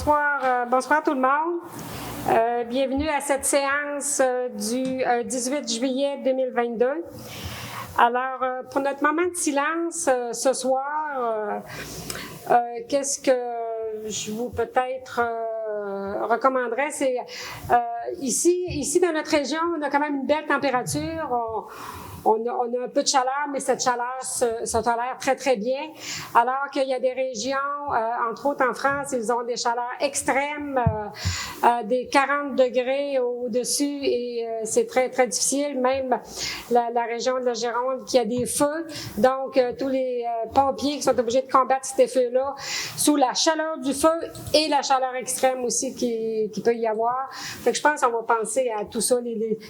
Bonsoir tout le monde. Bienvenue à cette séance du 18 juillet 2022. Alors, pour notre moment de silence ce soir, qu'est-ce que je vous peut-être recommanderais, c'est ici dans notre région, on a quand même une belle température. On a un peu de chaleur, mais cette chaleur se tolère très, très bien. Alors qu'il y a des régions, entre autres en France, ils ont des chaleurs extrêmes, des 40 degrés au-dessus, et c'est très, très difficile. Même la région de la Gironde qui a des feux. Donc, tous les pompiers qui sont obligés de combattre ces feux-là sous la chaleur du feu et la chaleur extrême aussi qui peut y avoir. Fait que je pense qu'on va penser à tout ça,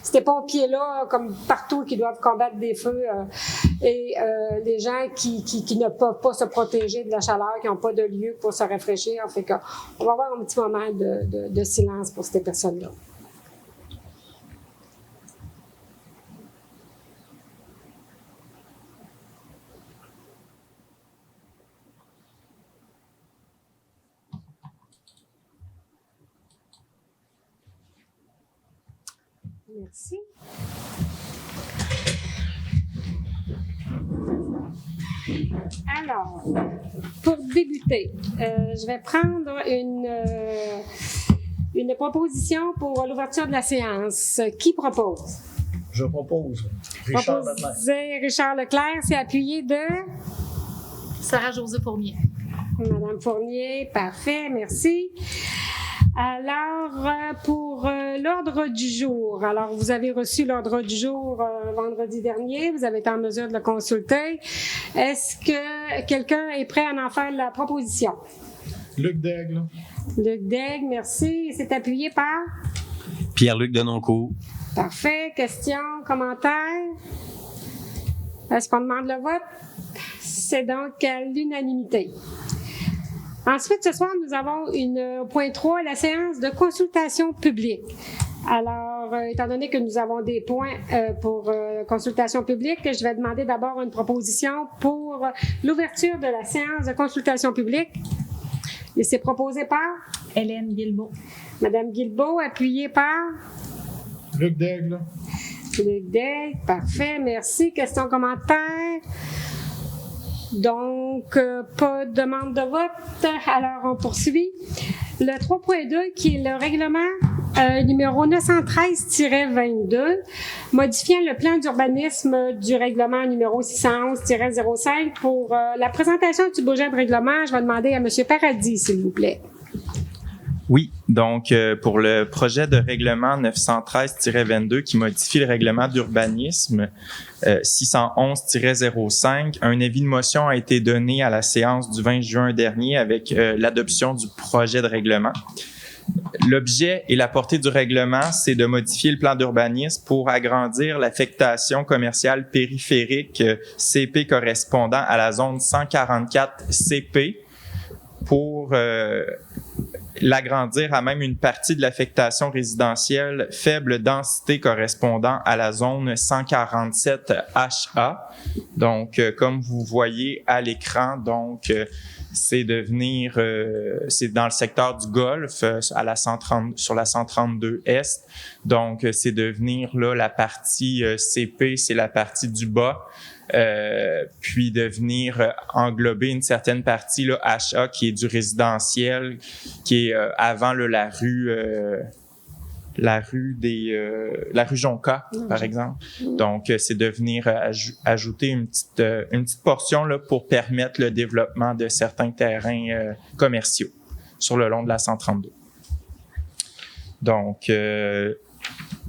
ces pompiers-là, comme partout, qui doivent combattre des feux et les gens qui ne peuvent pas se protéger de la chaleur, qui n'ont pas de lieu pour se rafraîchir. Fait qu'on va avoir un petit moment de silence pour ces personnes-là. Merci. Alors, pour débuter, je vais prendre une proposition pour l'ouverture de la séance. Qui propose? Je propose. Richard Leclerc. Richard Leclerc, c'est appuyé de? Sarah-Josée Fournier. Madame Fournier, parfait, merci. Alors, pour l'ordre du jour, alors vous avez reçu l'ordre du jour vendredi dernier, vous avez été en mesure de le consulter. Est-ce que quelqu'un est prêt à en faire la proposition? Luc Daigle. Luc Daigle, merci. C'est appuyé par? Pierre-Luc Denoncourt. Parfait. Questions, commentaires? Est-ce qu'on demande le vote? C'est donc à l'unanimité. Ensuite, ce soir, nous avons point 3, la séance de consultation publique. Alors, étant donné que nous avons des points pour consultation publique, je vais demander d'abord une proposition pour l'ouverture de la séance de consultation publique. Et c'est proposé par? Hélène Guilbeault. Madame Guilbeault, appuyée par? Luc Daigle. Luc Daigle, parfait, merci. Questions, commentaires? Donc, pas de demande de vote. Alors, on poursuit. Le 3.2, qui est le règlement numéro 913-22, modifiant le plan d'urbanisme du règlement numéro 611-05 pour la présentation du budget de règlement. Je vais demander à M. Paradis, s'il vous plaît. Oui, donc pour le projet de règlement 913-22 qui modifie le règlement d'urbanisme 611-05, un avis de motion a été donné à la séance du 20 juin dernier avec l'adoption du projet de règlement. L'objet et la portée du règlement, c'est de modifier le plan d'urbanisme pour agrandir l'affectation commerciale périphérique CP correspondant à la zone 144 CP pour l'agrandir à même une partie de l'affectation résidentielle faible densité correspondant à la zone 147 HA. Donc, comme vous voyez à l'écran, donc c'est c'est dans le secteur du Golfe, à la 130, sur la 132 Est. Donc, c'est de venir là la partie CP, c'est la partie du bas. Puis de venir englober une certaine partie là, HA qui est du résidentiel, qui est avant là, la rue Jonca, par exemple. Donc, c'est de venir ajouter une petite portion là, pour permettre le développement de certains terrains commerciaux sur le long de la 132. Donc,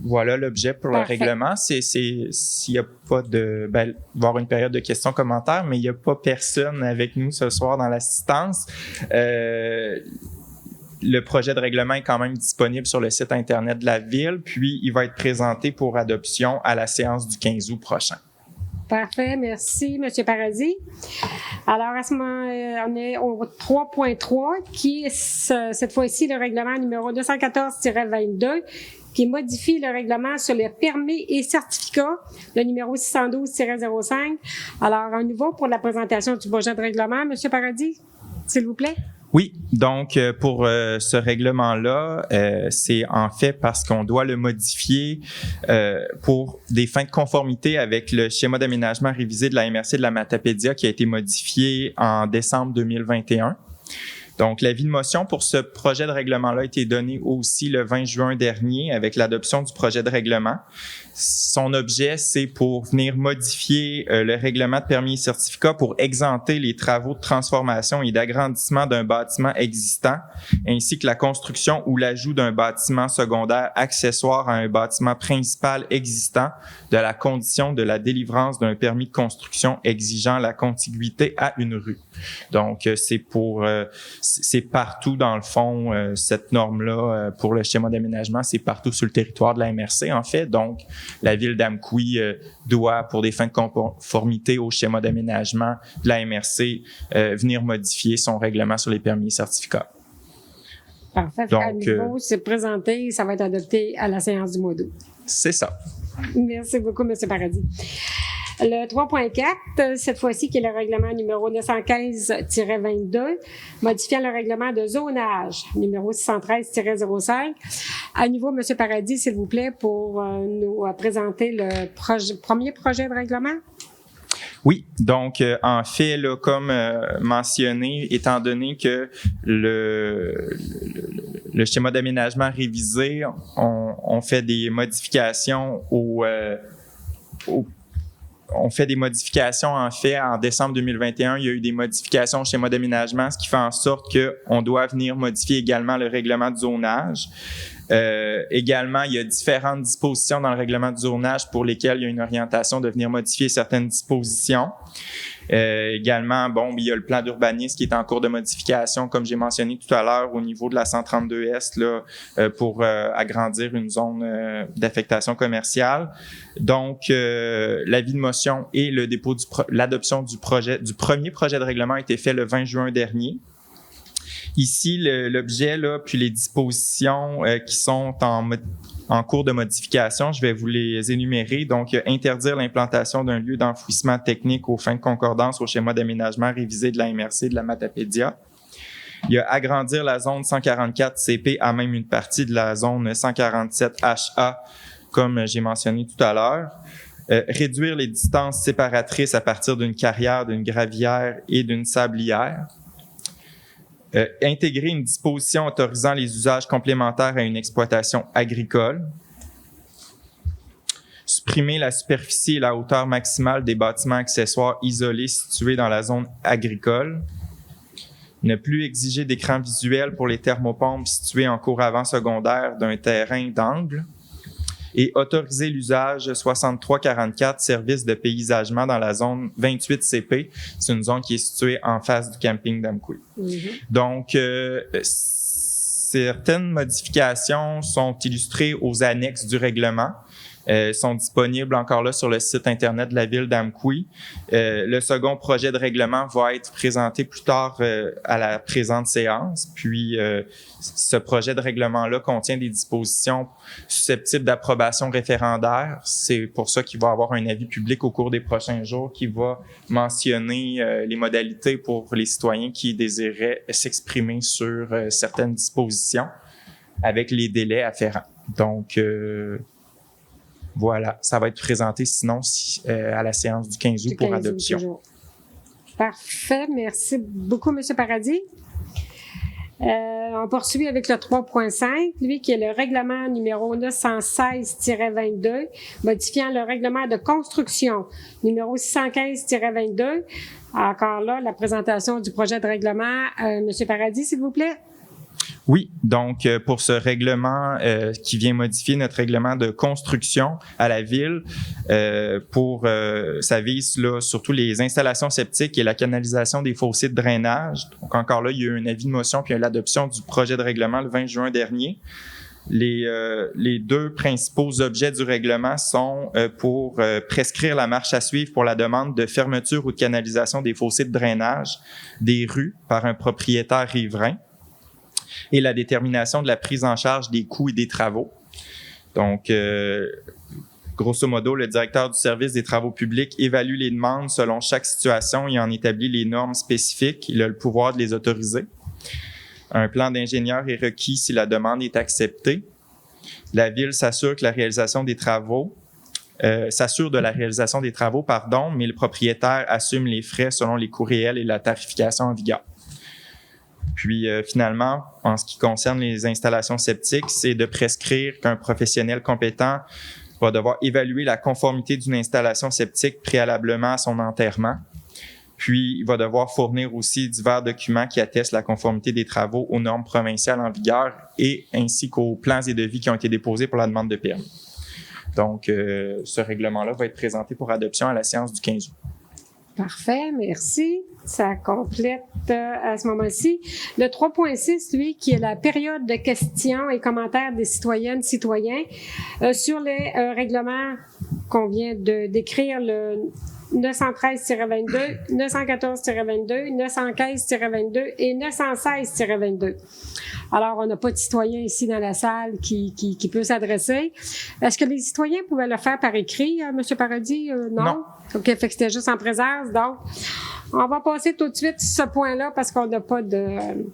voilà l'objet pour le règlement. S'il n'y a pas il va y avoir une période de questions-commentaires, mais il n'y a pas personne avec nous ce soir dans l'assistance. Le projet de règlement est quand même disponible sur le site Internet de la Ville, puis il va être présenté pour adoption à la séance du 15 août prochain. Parfait, merci, M. Paradis. Alors, à ce moment, on est au 3.3, qui est cette fois-ci le règlement numéro 214-22, qui modifie le règlement sur les permis et certificats, le numéro 612-05. Alors, un nouveau pour la présentation du projet de règlement. M. Paradis, s'il vous plaît. Oui, donc pour ce règlement-là, c'est en fait parce qu'on doit le modifier pour des fins de conformité avec le schéma d'aménagement révisé de la MRC de la Matapédia qui a été modifié en décembre 2021. Donc, l'avis de motion pour ce projet de règlement-là a été donné aussi le 20 juin dernier avec l'adoption du projet de règlement. Son objet, c'est pour venir modifier le règlement de permis et certificats pour exempter les travaux de transformation et d'agrandissement d'un bâtiment existant, ainsi que la construction ou l'ajout d'un bâtiment secondaire accessoire à un bâtiment principal existant de la condition de la délivrance d'un permis de construction exigeant la contiguïté à une rue. Donc, c'est partout dans le fond, cette norme-là pour le schéma d'aménagement, c'est partout sur le territoire de la MRC en fait. Donc, la ville d'Amqui doit, pour des fins de conformité au schéma d'aménagement de la MRC, venir modifier son règlement sur les permis et certificats. Parfait. Donc, à nouveau, c'est présenté, ça va être adopté à la séance du mois d'août. C'est ça. Merci beaucoup, M. Paradis. Le 3.4, cette fois-ci, qui est le règlement numéro 915-22, modifiant le règlement de zonage numéro 613-05. À nouveau, M. Paradis, s'il vous plaît, pour nous présenter le premier projet de règlement. Oui, donc en fait, là, comme mentionné, étant donné que le schéma d'aménagement révisé, on fait des modifications on fait des modifications, en fait, en décembre 2021, il y a eu des modifications au schéma d'aménagement, ce qui fait en sorte qu'on doit venir modifier également le règlement de zonage. Également, il y a différentes dispositions dans le règlement de zonage pour lesquelles il y a une orientation de venir modifier certaines dispositions. Également, il y a le plan d'urbanisme qui est en cours de modification, comme j'ai mentionné tout à l'heure, au niveau de la 132 là, pour agrandir une zone d'affectation commerciale. Donc, l'avis de motion et le dépôt l'adoption du premier projet de règlement a été fait le 20 juin dernier. Ici, l'objet, là, puis les dispositions qui sont en cours de modification, je vais vous les énumérer. Donc, interdire l'implantation d'un lieu d'enfouissement technique aux fins de concordance au schéma d'aménagement révisé de la MRC de la Matapédia. Il y a agrandir la zone 144 CP à même une partie de la zone 147 HA, comme j'ai mentionné tout à l'heure. Réduire les distances séparatrices à partir d'une carrière, d'une gravière et d'une sablière. Intégrer une disposition autorisant les usages complémentaires à une exploitation agricole. Supprimer la superficie et la hauteur maximale des bâtiments accessoires isolés situés dans la zone agricole. Ne plus exiger d'écran visuel pour les thermopompes situées en cours avant-secondaire d'un terrain d'angle. Et autoriser l'usage 6344 services de paysagement dans la zone 28 CP. C'est une zone qui est située en face du camping d'Amqui. Mm-hmm. Donc, certaines modifications sont illustrées aux annexes du règlement. Sont disponibles encore là sur le site Internet de la ville d'Amqui. Le second projet de règlement va être présenté plus tard à la présente séance. Puis, ce projet de règlement-là contient des dispositions susceptibles d'approbation référendaire. C'est pour ça qu'il va y avoir un avis public au cours des prochains jours qui va mentionner les modalités pour les citoyens qui désiraient s'exprimer sur certaines dispositions avec les délais afférents. Donc, voilà, ça va être présenté sinon à la séance du 15 août pour adoption. Parfait, merci beaucoup, M. Paradis. On poursuit avec le 3.5, lui qui est le règlement numéro 916-22, modifiant le règlement de construction numéro 615-22. Encore là, la présentation du projet de règlement. M. Paradis, s'il vous plaît. Oui, donc pour ce règlement qui vient modifier notre règlement de construction à la ville, ça vise là, surtout les installations septiques et la canalisation des fossés de drainage. Donc encore là, il y a eu un avis de motion puis l'adoption du projet de règlement le 20 juin dernier. Les deux principaux objets du règlement sont pour prescrire la marche à suivre pour la demande de fermeture ou de canalisation des fossés de drainage des rues par un propriétaire riverain, et la détermination de la prise en charge des coûts et des travaux. Donc, grosso modo, le directeur du service des travaux publics évalue les demandes selon chaque situation et en établit les normes spécifiques. Il a le pouvoir de les autoriser. Un plan d'ingénieur est requis si la demande est acceptée. La Ville s'assure de la réalisation des travaux, mais le propriétaire assume les frais selon les coûts réels et la tarification en vigueur. Puis finalement, en ce qui concerne les installations septiques, c'est de prescrire qu'un professionnel compétent va devoir évaluer la conformité d'une installation septique préalablement à son enterrement. Puis, il va devoir fournir aussi divers documents qui attestent la conformité des travaux aux normes provinciales en vigueur et ainsi qu'aux plans et devis qui ont été déposés pour la demande de permis. Donc, ce règlement-là va être présenté pour adoption à la séance du 15 août. Parfait, merci. Ça complète à ce moment-ci. Le 3.6, lui, qui est la période de questions et commentaires des citoyennes, citoyens sur les règlements qu'on vient de décrire, le 913-22, 914-22, 915-22 et 916-22. Alors, on n'a pas de citoyen ici dans la salle qui peut s'adresser. Est-ce que les citoyens pouvaient le faire par écrit, M. Paradis? Non? OK, fait que c'était juste en présence. Donc, on va passer tout de suite ce point-là parce qu'on n'a pas de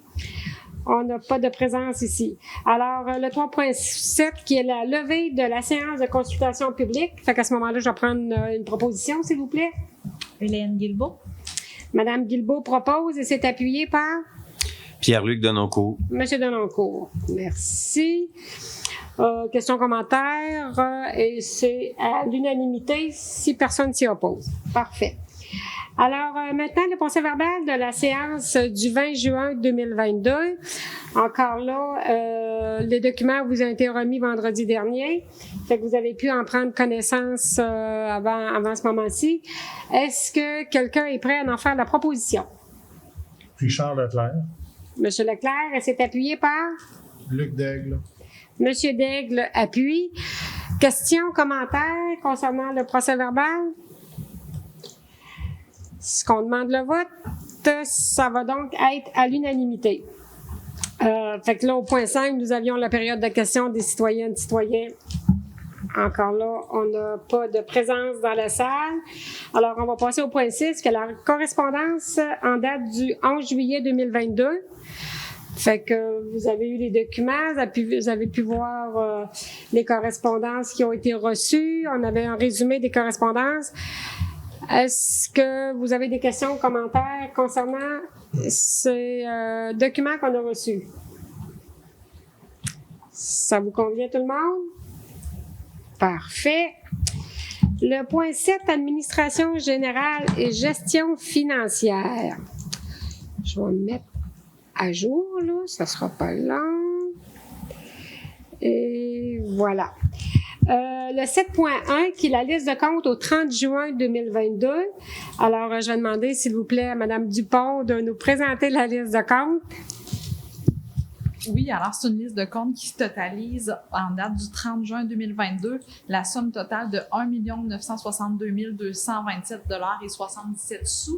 présence ici. Alors, le 3.7 qui est la levée de la séance de consultation publique. Fait qu'à ce moment-là, je vais prendre une proposition, s'il vous plaît. Hélène Guilbeault. Madame Guilbeault propose et c'est appuyé par? Pierre-Luc Denoncourt. Monsieur Denoncourt. Merci. Question commentaire et c'est à l'unanimité si personne s'y oppose. Parfait. Alors, maintenant, le procès-verbal de la séance du 20 juin 2022. Encore là, les documents vous ont été remis vendredi dernier. Fait que vous avez pu en prendre connaissance avant ce moment-ci. Est-ce que quelqu'un est prêt à en faire la proposition? Richard Leclerc. Monsieur Leclerc, et c'est appuyé par? Luc Daigle. Monsieur Daigle appuie. Questions, commentaires concernant le procès-verbal? Ce qu'on demande le vote, ça va donc être à l'unanimité. Fait que là, au point 5, nous avions la période de questions des citoyennes et citoyens. Encore là, on n'a pas de présence dans la salle. Alors, on va passer au point 6, qui est la correspondance en date du 11 juillet 2022. Fait que vous avez eu les documents, vous avez pu voir les correspondances qui ont été reçues. On avait un résumé des correspondances. Est-ce que vous avez des questions ou commentaires concernant ces documents qu'on a reçus? Ça vous convient tout le monde? Parfait. Le point 7, administration générale et gestion financière. Je vais me mettre à jour, là, ça sera pas long. Et voilà. Le 7.1, qui est la liste de comptes au 30 juin 2022. Alors, je vais demander, s'il vous plaît, à Mme Dupont de nous présenter la liste de comptes. Oui, alors c'est une liste de comptes qui totalise, en date du 30 juin 2022, la somme totale de 1 962 227,77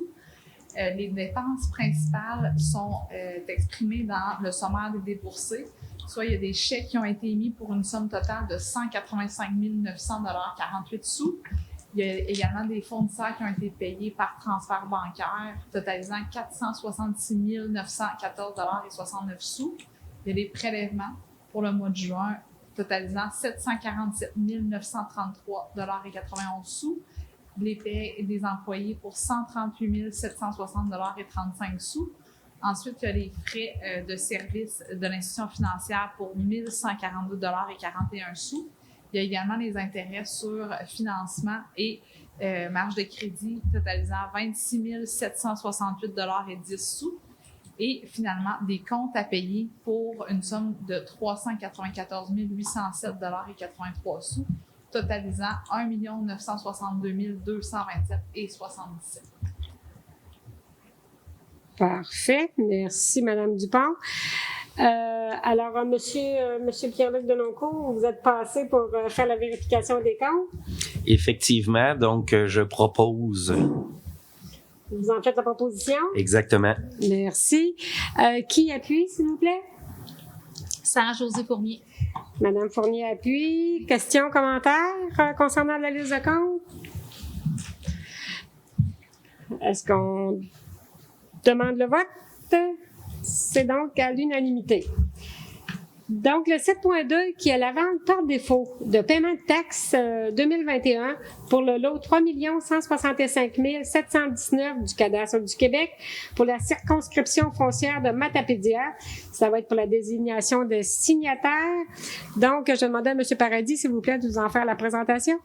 $. Les dépenses principales sont exprimées dans le sommaire des déboursés. Soit il y a des chèques qui ont été émis pour une somme totale de 185 900,48 $. Il y a également des fournisseurs qui ont été payés par transfert bancaire, totalisant 466 914,69 $. Il y a des prélèvements pour le mois de juin, totalisant 747 933,91 $. Les paies des employés pour 138 760,35 $. Ensuite, il y a les frais de service de l'institution financière pour 1 142,41 $. Il y a également les intérêts sur financement et marge de crédit totalisant 26 768,10 $. Et finalement, des comptes à payer pour une somme de 394 807,83 $, totalisant 1 962 227,77 $. Parfait. Merci, Mme Dupont. Alors, Monsieur Pierre-Luc Denoncourt, vous êtes passé pour faire la vérification des comptes. Effectivement, donc je propose. Vous en faites la proposition? Exactement. Merci. Qui appuie, s'il vous plaît? Sarah-Josée Fournier. Madame Fournier appuie. Questions, commentaires concernant la liste de comptes? Est-ce qu'on demande le vote? C'est donc à l'unanimité. Donc, le 7.2 qui est la vente par défaut de paiement de taxes 2021 pour le lot 3 165 719 du cadastre du Québec pour la circonscription foncière de Matapédia. Ça va être pour la désignation de signataires. Donc, je demandais à M. Paradis, s'il vous plaît, de vous en faire la présentation.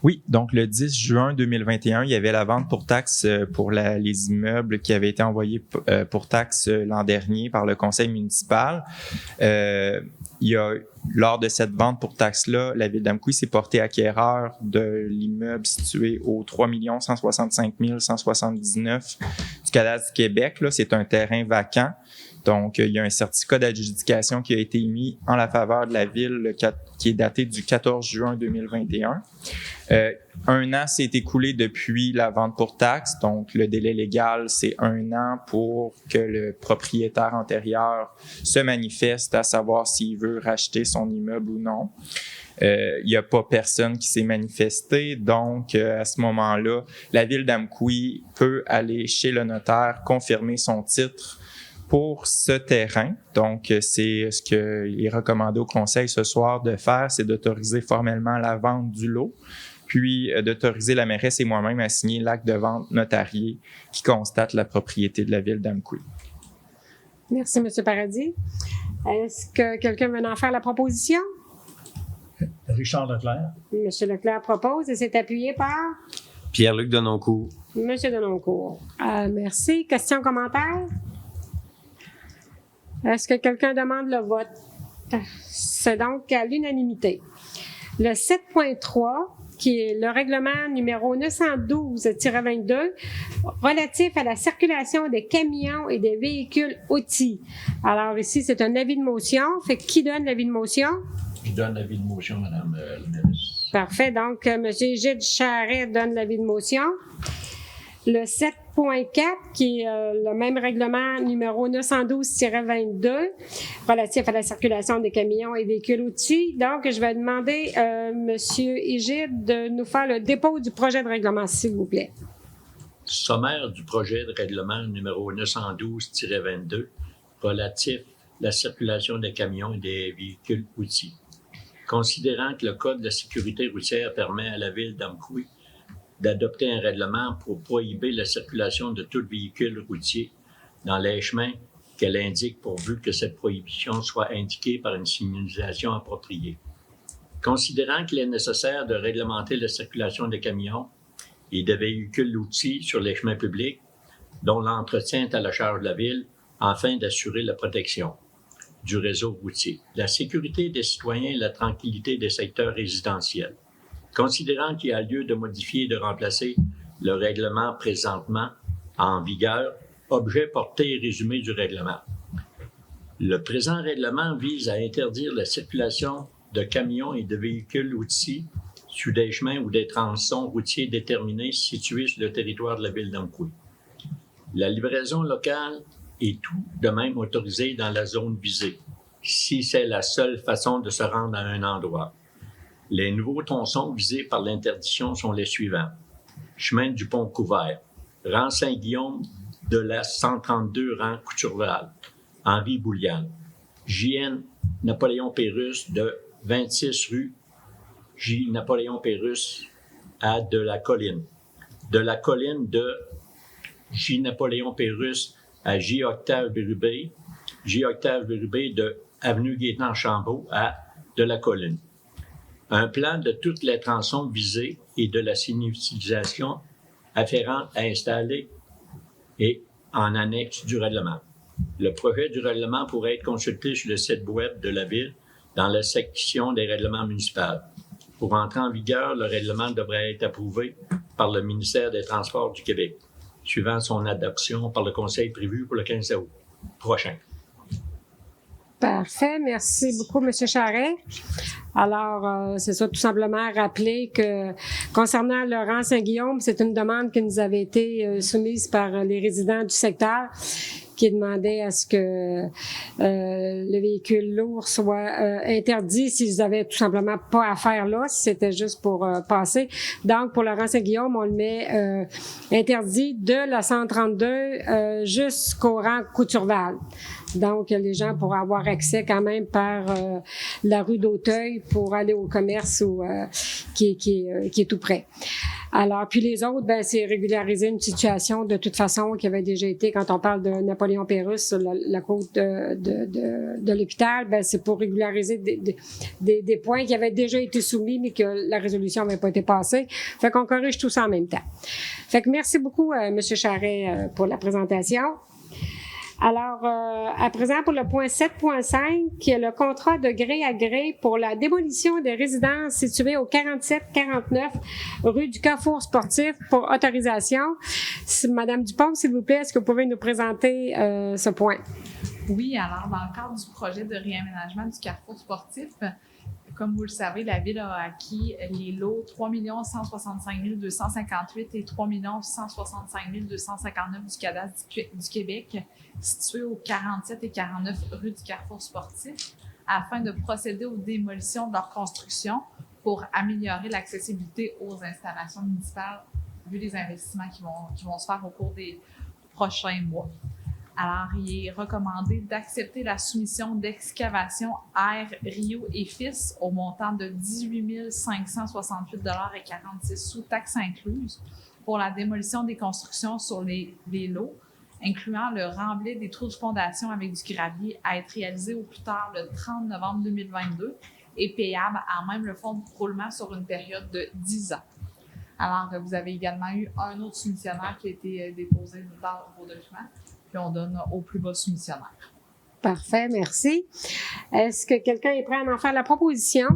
Oui, donc le 10 juin 2021, il y avait la vente pour taxes pour les immeubles qui avaient été envoyés pour taxes l'an dernier par le conseil municipal. Lors de cette vente pour taxes-là, la Ville d'Amqui s'est portée acquéreur de l'immeuble situé au 3 165 179 du cadastre du Québec. Là, c'est un terrain vacant. Donc, il y a un certificat d'adjudication qui a été émis en la faveur de la Ville qui est daté du 14 juin 2021. Un an s'est écoulé depuis la vente pour taxe. Donc, le délai légal, c'est 1 an pour que le propriétaire antérieur se manifeste à savoir s'il veut racheter son immeuble ou non. Il n'y a pas personne qui s'est manifesté. Donc, à ce moment-là, la Ville d'Amqui peut aller chez le notaire confirmer son titre pour ce terrain. Donc, c'est ce qu'il est recommandé au conseil ce soir de faire, c'est d'autoriser formellement la vente du lot, puis d'autoriser la mairesse et moi-même à signer l'acte de vente notarié qui constate la propriété de la Ville d'Amqui. Merci, M. Paradis. Est-ce que quelqu'un veut en faire la proposition? Richard Leclerc. M. Leclerc propose et c'est appuyé par Pierre-Luc Denoncourt. M. Denoncourt. Merci. Questions, commentaires? Est-ce que quelqu'un demande le vote? C'est donc à l'unanimité. Le 7.3, qui est le règlement numéro 912-22, relatif à la circulation des camions et des véhicules outils. Alors ici, c'est un avis de motion. Fait que qui donne l'avis de motion? Je donne l'avis de motion, Mme la mairesse. Parfait. Donc, M. Gilles Charret donne l'avis de motion. Le 7.4, qui est le même règlement numéro 912-22, relatif à la circulation des camions et véhicules outils. Donc, je vais demander M. Égide de nous faire le dépôt du projet de règlement, s'il vous plaît. Sommaire du projet de règlement numéro 912-22, relatif à la circulation des camions et des véhicules outils. Considérant que le Code de la sécurité routière permet à la Ville d'Amqui d'adopter un règlement pour prohiber la circulation de tout véhicule routier dans les chemins qu'elle indique pourvu que cette prohibition soit indiquée par une signalisation appropriée. Considérant qu'il est nécessaire de réglementer la circulation des camions et de véhicules outils sur les chemins publics, dont l'entretien est à la charge de la Ville, afin d'assurer la protection du réseau routier, la sécurité des citoyens et la tranquillité des secteurs résidentiels. Considérant qu'il y a lieu de modifier et de remplacer le règlement présentement en vigueur, objet porté et résumé du règlement. Le présent règlement vise à interdire la circulation de camions et de véhicules outils sur des chemins ou des tronçons routiers déterminés situés sur le territoire de la Ville d'Amqui. La livraison locale est tout de même autorisée dans la zone visée, si c'est la seule façon de se rendre à un endroit. Les nouveaux tronçons visés par l'interdiction sont les suivants. Chemin du Pont-Couvert, rang Saint-Guillaume de la 132 rang Couturval, Henri Bouliane, JN Napoléon Pérusse de 26 rue J. Napoléon Pérusse à de la Colline de J. Napoléon Pérusse à J. Octave Bérubé de avenue Gaétan-Chambault à de la Colline. Un plan de toutes les tronçons visés et de la signalisation afférente à installer et en annexe du règlement. Le projet du règlement pourrait être consulté sur le site web de la Ville dans la section des règlements municipaux. Pour entrer en vigueur, le règlement devrait être approuvé par le ministère des Transports du Québec, suivant son adoption par le Conseil prévu pour le 15 août prochain. Parfait. Merci beaucoup, M. Charret. Alors, c'est ça, tout simplement rappeler que concernant le rang Saint-Guillaume, c'est une demande qui nous avait été soumise par les résidents du secteur qui demandait à ce que le véhicule lourd soit interdit s'ils avaient tout simplement pas à faire là, si c'était juste pour passer. Donc, pour Laurent Saint-Guillaume, on le met interdit de la 132 jusqu'au rang Couturval. Donc, les gens pourront avoir accès quand même par la rue d'Auteuil pour aller au commerce qui est tout près. Alors, puis les autres, ben c'est régulariser une situation de toute façon qui avait déjà été, quand on parle de Napoléon Pérusse sur la côte de l'hôpital, ben c'est pour régulariser des points qui avaient déjà été soumis mais que la résolution n'avait pas été passée. Fait qu'on corrige tout ça en même temps. Fait que merci beaucoup, M. Charret, pour la présentation. Alors, à présent, pour le point 7.5, qui est le contrat de gré à gré pour la démolition des résidences situées au 47-49 rue du Carrefour Sportif pour autorisation. Madame Dupont, s'il vous plaît, est-ce que vous pouvez nous présenter ce point? Oui, alors, dans le cadre du projet de réaménagement du Carrefour Sportif, comme vous le savez, la Ville a acquis les lots 3 165 258 et 3 165 259 du cadastre du Québec, situés au 47 et 49 rue du Carrefour Sportif, afin de procéder aux démolitions de leur construction pour améliorer l'accessibilité aux installations municipales, vu les investissements qui vont se faire au cours des prochains mois. Alors, il est recommandé d'accepter la soumission d'excavation Air, Rio et Fils au montant de 18 568,46 $, taxes incluses, pour la démolition des constructions sur les lots, incluant le remblai des trous de fondation avec du gravier, à être réalisé au plus tard le 30 novembre 2022 et payable à même le fonds de roulement sur une période de 10 ans. Alors, vous avez également eu un autre soumissionnaire qui a été déposé dans vos documents. Puis on donne au plus bas soumissionnaire. Parfait, merci. Est-ce que quelqu'un est prêt à en faire la proposition?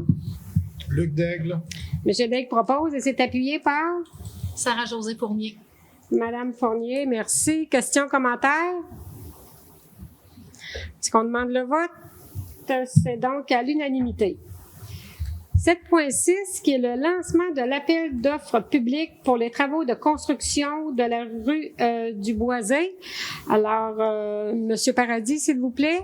Luc Daigle. Monsieur Daigle propose et c'est appuyé par? Sarah-Josée Fournier. Madame Fournier, merci. Questions, commentaires? Est-ce qu'on demande le vote? C'est donc à l'unanimité. 7.6, qui est le lancement de l'appel d'offres public pour les travaux de construction de la rue du Boisé. Alors, Monsieur Paradis, s'il vous plaît.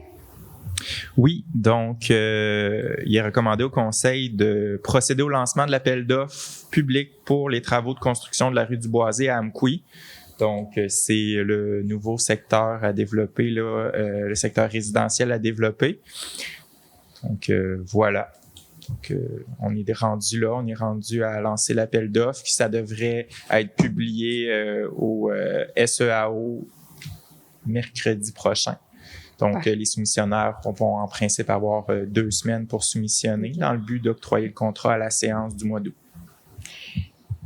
Oui, donc il est recommandé au Conseil de procéder au lancement de l'appel d'offres public pour les travaux de construction de la rue du Boisé à Amqui. Donc, c'est le nouveau secteur à développer, là, le secteur résidentiel à développer. Donc, voilà. Donc, on est rendu là, on est rendu à lancer l'appel d'offres, puis ça devrait être publié au SEAO mercredi prochain. Donc, les soumissionnaires vont en principe avoir 2 semaines pour soumissionner dans le but d'octroyer le contrat à la séance du mois d'août.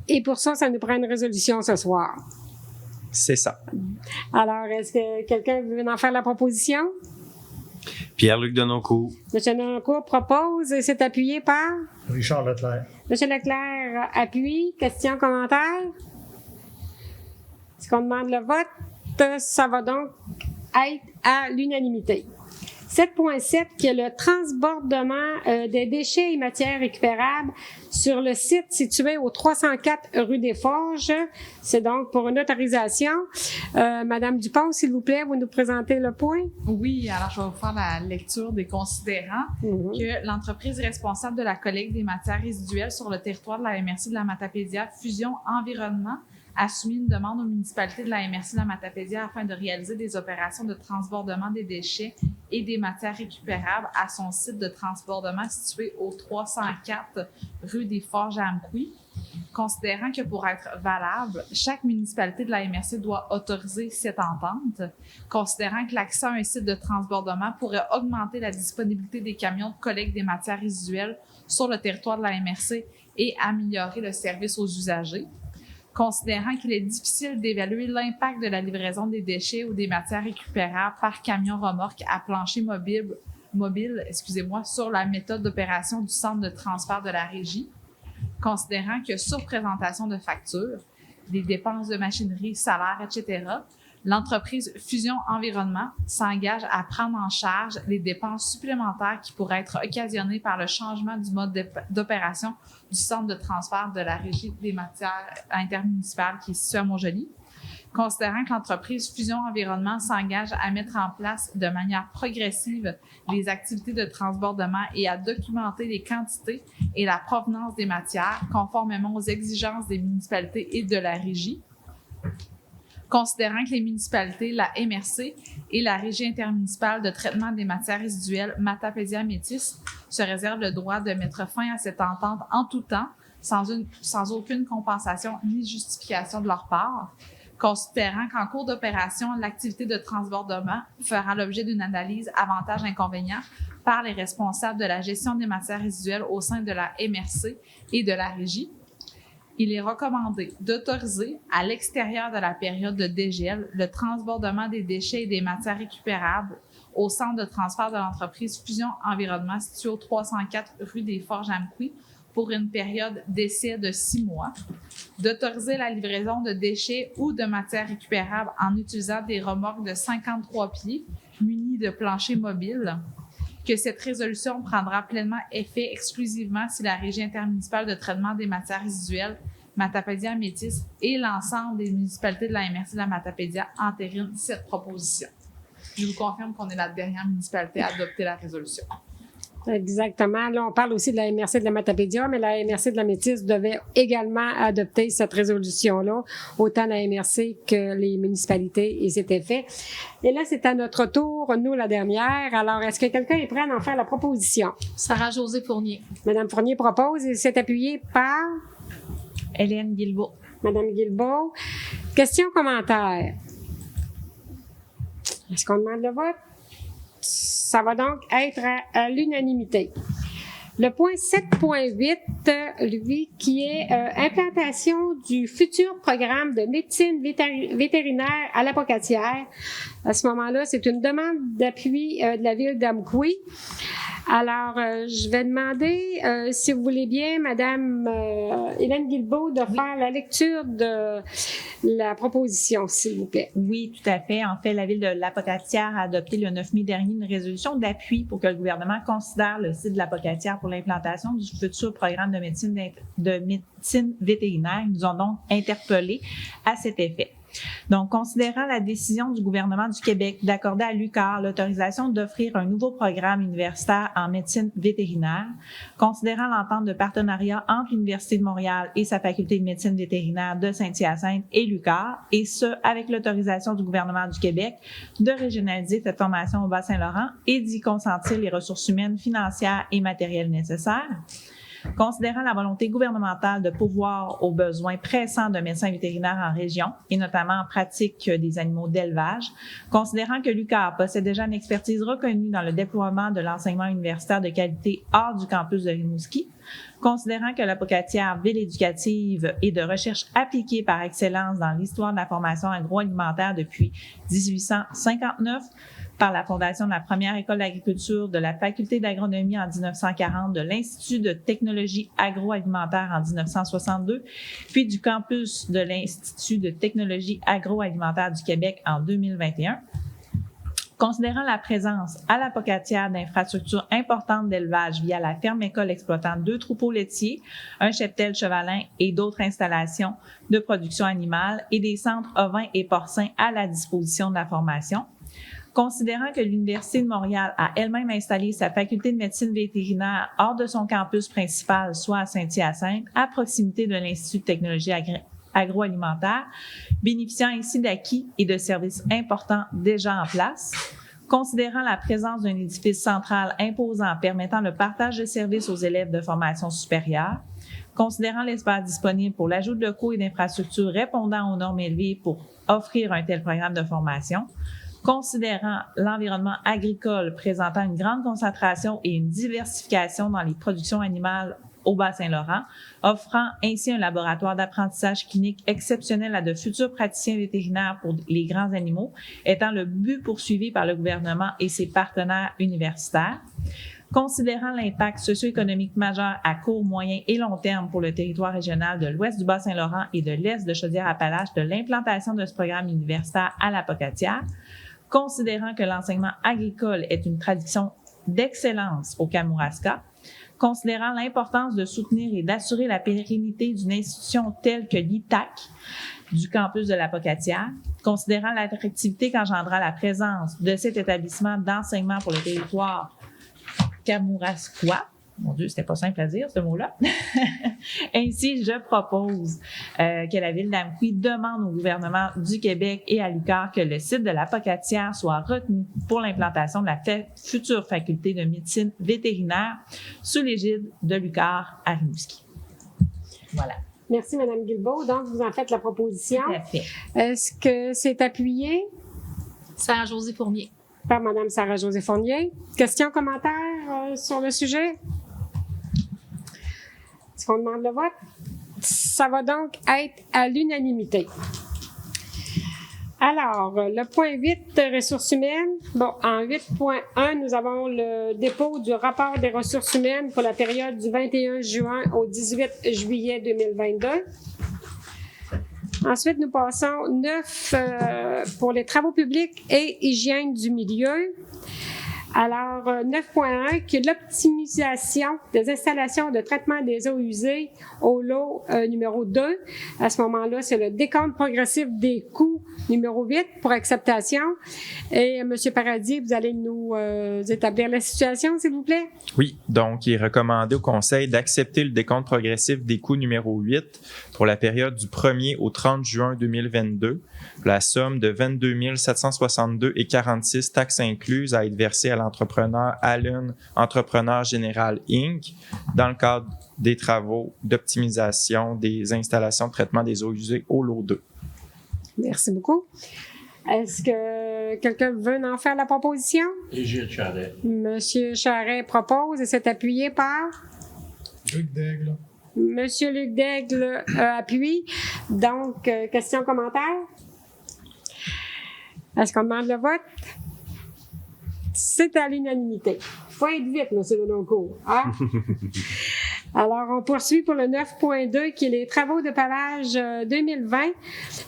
Et pour ça nous prend une résolution ce soir. C'est ça. Alors, est-ce que quelqu'un veut en faire la proposition? Pierre-Luc Denoncourt. M. Denoncourt propose et c'est appuyé par? Richard Leclerc. M. Leclerc appuie. Questions, commentaires? Est-ce qu'on demande le vote? Ça va donc être à l'unanimité. 7.7, qui est le transbordement des déchets et matières récupérables sur le site situé au 304 rue des Forges. C'est donc pour une autorisation. Madame Dupont, s'il vous plaît, vous nous présentez le point? Oui, alors je vais vous faire la lecture des considérants que l'entreprise responsable de la collecte des matières résiduelles sur le territoire de la MRC de la Matapédia, Fusion Environnement, a soumis une demande aux municipalités de la MRC de la Matapédia afin de réaliser des opérations de transbordement des déchets et des matières récupérables à son site de transbordement situé au 304 rue des Forges à Amqui, considérant que pour être valable, chaque municipalité de la MRC doit autoriser cette entente, considérant que l'accès à un site de transbordement pourrait augmenter la disponibilité des camions de collecte des matières résiduelles sur le territoire de la MRC et améliorer le service aux usagers, considérant qu'il est difficile d'évaluer l'impact de la livraison des déchets ou des matières récupérables par camion-remorque à plancher mobile, sur la méthode d'opération du centre de transfert de la régie, considérant que sur présentation de factures, des dépenses de machinerie, salaires, etc., l'entreprise Fusion Environnement s'engage à prendre en charge les dépenses supplémentaires qui pourraient être occasionnées par le changement du mode d'opération du centre de transfert de la Régie des matières intermunicipales qui est situé à Montjoly, Considérant que l'entreprise Fusion Environnement s'engage à mettre en place de manière progressive les activités de transbordement et à documenter les quantités et la provenance des matières conformément aux exigences des municipalités et de la Régie. Considérant que les municipalités, la MRC et la Régie intermunicipale de traitement des matières résiduelles Matapédia-Métis se réservent le droit de mettre fin à cette entente en tout temps, sans aucune compensation ni justification de leur part. Considérant qu'en cours d'opération, l'activité de transbordement fera l'objet d'une analyse avantages-inconvénients par les responsables de la gestion des matières résiduelles au sein de la MRC et de la Régie, il est recommandé d'autoriser, à l'extérieur de la période de dégel, le transbordement des déchets et des matières récupérables au centre de transfert de l'entreprise Fusion Environnement situé au 304 rue des Forges à Mkoui pour une période d'essai de 6 mois, d'autoriser la livraison de déchets ou de matières récupérables en utilisant des remorques de 53 pieds munies de planchers mobiles, que cette résolution prendra pleinement effet exclusivement si la Régie intermunicipale de traitement des matières résiduelles Matapédia-Métis et l'ensemble des municipalités de la MRC de la Matapédia entérinent cette proposition. Je vous confirme qu'on est la dernière municipalité à adopter la résolution. Exactement. Là, on parle aussi de la MRC de la Matapédia, mais la MRC de la Métis devait également adopter cette résolution-là, autant la MRC que les municipalités, et c'était fait. Et là, c'est à notre tour, nous, la dernière. Alors, est-ce que quelqu'un est prêt à en faire la proposition? Sarah-Josée Fournier. Madame Fournier propose et c'est appuyé par Hélène Guilbeault. Madame Guilbeault. Question, commentaire. Est-ce qu'on demande le vote? Ça va donc être à l'unanimité. Le point 7.8, lui, qui est implantation du futur programme de médecine vétérinaire à la Pocatière. À ce moment-là, c'est une demande d'appui de la ville d'Amkoui. Alors, je vais demander, si vous voulez bien, Madame Hélène Guilbeault, de faire la lecture de la proposition, s'il vous plaît. Oui, tout à fait. En fait, la ville de La Pocatière a adopté le 9 mai dernier une résolution d'appui pour que le gouvernement considère le site de La Pocatière pour l'implantation du futur programme de médecine vétérinaire. Ils nous ont donc interpellés à cet effet. Donc, considérant la décision du gouvernement du Québec d'accorder à l'UQAR l'autorisation d'offrir un nouveau programme universitaire en médecine vétérinaire, considérant l'entente de partenariat entre l'Université de Montréal et sa faculté de médecine vétérinaire de Saint-Hyacinthe et l'UQAR, et ce, avec l'autorisation du gouvernement du Québec de régionaliser cette formation au Bas-Saint-Laurent et d'y consentir les ressources humaines, financières et matérielles nécessaires. Considérant la volonté gouvernementale de pourvoir aux besoins pressants de médecins vétérinaires en région, et notamment en pratique des animaux d'élevage, considérant que l'UQAR possède déjà une expertise reconnue dans le déploiement de l'enseignement universitaire de qualité hors du campus de Rimouski, considérant que la Pocatière, ville éducative et de recherche appliquée par excellence dans l'histoire de la formation agroalimentaire depuis 1859, par la fondation de la première école d'agriculture de la faculté d'agronomie en 1940, de l'Institut de technologie agroalimentaire en 1962, puis du campus de l'Institut de technologie agroalimentaire du Québec en 2021. Considérant la présence à la Pocatière d'infrastructures importantes d'élevage via la ferme-école exploitant 2 troupeaux laitiers, un cheptel chevalin et d'autres installations de production animale et des centres ovins et porcins à la disposition de la formation, considérant que l'Université de Montréal a elle-même installé sa faculté de médecine vétérinaire hors de son campus principal, soit à Saint-Hyacinthe, à proximité de l'Institut de technologie agroalimentaire, bénéficiant ainsi d'acquis et de services importants déjà en place, considérant la présence d'un édifice central imposant permettant le partage de services aux élèves de formation supérieure, considérant l'espace disponible pour l'ajout de locaux et d'infrastructures répondant aux normes élevées pour offrir un tel programme de formation, considérant l'environnement agricole présentant une grande concentration et une diversification dans les productions animales au Bas-Saint-Laurent, offrant ainsi un laboratoire d'apprentissage clinique exceptionnel à de futurs praticiens vétérinaires pour les grands animaux, étant le but poursuivi par le gouvernement et ses partenaires universitaires, considérant l'impact socio-économique majeur à court, moyen et long terme pour le territoire régional de l'ouest du Bas-Saint-Laurent et de l'est de Chaudière-Appalaches de l'implantation de ce programme universitaire à la Pocatière, considérant que l'enseignement agricole est une tradition d'excellence au Kamouraska, considérant l'importance de soutenir et d'assurer la pérennité d'une institution telle que l'ITAC du campus de la Pocatière, considérant l'attractivité qu'engendra la présence de cet établissement d'enseignement pour le territoire kamouraskois. Mon Dieu, c'était pas simple à dire, ce mot-là. Ainsi, je propose que la Ville d'Amqui demande au gouvernement du Québec et à l'UQAR que le site de la Pocatière soit retenu pour l'implantation de la future faculté de médecine vétérinaire sous l'égide de l'UQAR à Rimouski. Voilà. Merci, Mme Guilbeault. Donc, vous en faites la proposition. Tout à fait. Est-ce que c'est appuyé Sarah-Josée Fournier. par Mme Sarah-Josée Fournier? Questions, commentaires sur le sujet? Est-ce qu'on demande le vote? Ça va donc être à l'unanimité. Alors, le point 8, ressources humaines. Bon, en 8.1, nous avons le dépôt du rapport des ressources humaines pour la période du 21 juin au 18 juillet 2022. Ensuite, nous passons 9 pour les travaux publics et hygiène du milieu. Alors, 9.1, qui est l'optimisation des installations de traitement des eaux usées au lot numéro 2. À ce moment-là, c'est le décompte progressif des coûts numéro 8 pour acceptation. Et M. Paradis, vous allez nous établir la situation, s'il vous plaît? Oui, donc il est recommandé au Conseil d'accepter le décompte progressif des coûts numéro 8 pour la période du 1er au 30 juin 2022. La somme de 22 762,46 taxes incluses à être versée à l'entrepreneur Allen Entrepreneur Général Inc. dans le cadre des travaux d'optimisation des installations de traitement des eaux usées au lot 2. Merci beaucoup. Est-ce que quelqu'un veut en faire la proposition? Gilles Charret. Monsieur Charret propose et c'est appuyé par Luc Daigle. Monsieur Luc Daigle appuie. Donc, question, commentaire? Est-ce qu'on demande le vote? C'est à l'unanimité. Il faut être vite, monsieur Denoncourt. Hein? Alors, on poursuit pour le 9.2, qui est les travaux de pavage 2020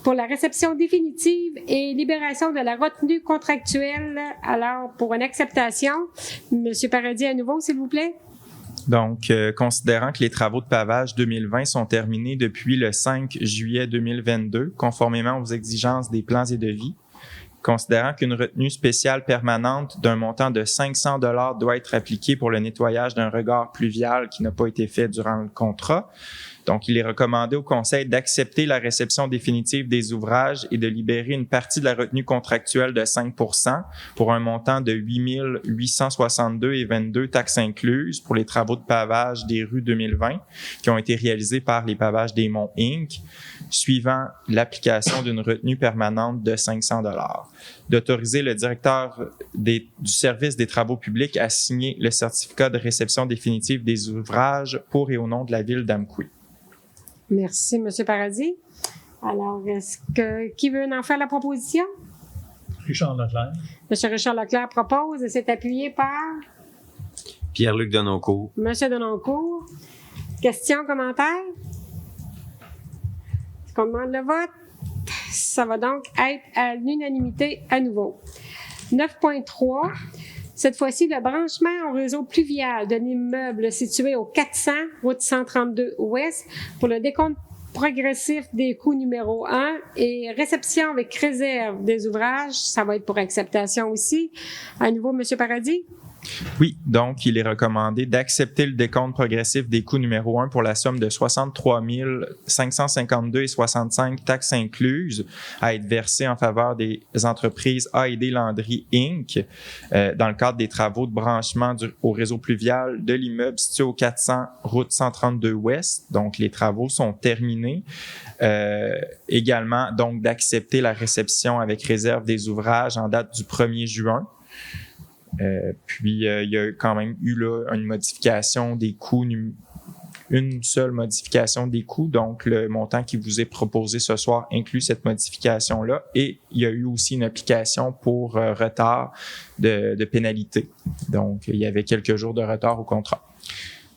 pour la réception définitive et libération de la retenue contractuelle. Alors, pour une acceptation, monsieur Paradis à nouveau, s'il vous plaît. Donc, considérant que les travaux de pavage 2020 sont terminés depuis le 5 juillet 2022, conformément aux exigences des plans et devis, considérant qu'une retenue spéciale permanente d'un montant de 500 $ doit être appliquée pour le nettoyage d'un regard pluvial qui n'a pas été fait durant le contrat. Donc, il est recommandé au Conseil d'accepter la réception définitive des ouvrages et de libérer une partie de la retenue contractuelle de 5 % pour un montant de 8 862,22 taxes incluses pour les travaux de pavage des rues 2020 qui ont été réalisés par les Pavages des Monts Inc., suivant l'application d'une retenue permanente de 500 $. D'autoriser le directeur du service des travaux publics à signer le certificat de réception définitive des ouvrages pour et au nom de la Ville d'Amqui. Merci, monsieur Paradis. Alors, qui veut en faire la proposition? Richard Leclerc. Monsieur Richard Leclerc propose et c'est appuyé par Pierre-Luc Denoncourt. monsieur Denoncourt. Question, commentaire? Est-ce qu'on demande le vote? Ça va donc être à l'unanimité à nouveau. 9.3. Cette fois-ci, le branchement au réseau pluvial d'un immeuble situé au 400, route 132 Ouest, pour le décompte progressif des coûts numéro 1 et réception avec réserve des ouvrages. Ça va être pour acceptation aussi. À nouveau, M. Paradis. Oui, donc il est recommandé d'accepter le décompte progressif des coûts numéro 1 pour la somme de 63 552,65 taxes incluses à être versées en faveur des entreprises A&D Landry Inc. Dans le cadre des travaux de branchement au réseau pluvial de l'immeuble situé au 400 route 132 Ouest. Donc les travaux sont terminés. Également, donc d'accepter la réception avec réserve des ouvrages en date du 1er juin. Puis, il y a quand même eu là une modification des coûts, une seule modification des coûts. Donc, le montant qui vous est proposé ce soir inclut cette modification-là. Et il y a eu aussi une application pour retard de pénalité. Donc, il y avait quelques jours de retard au contrat.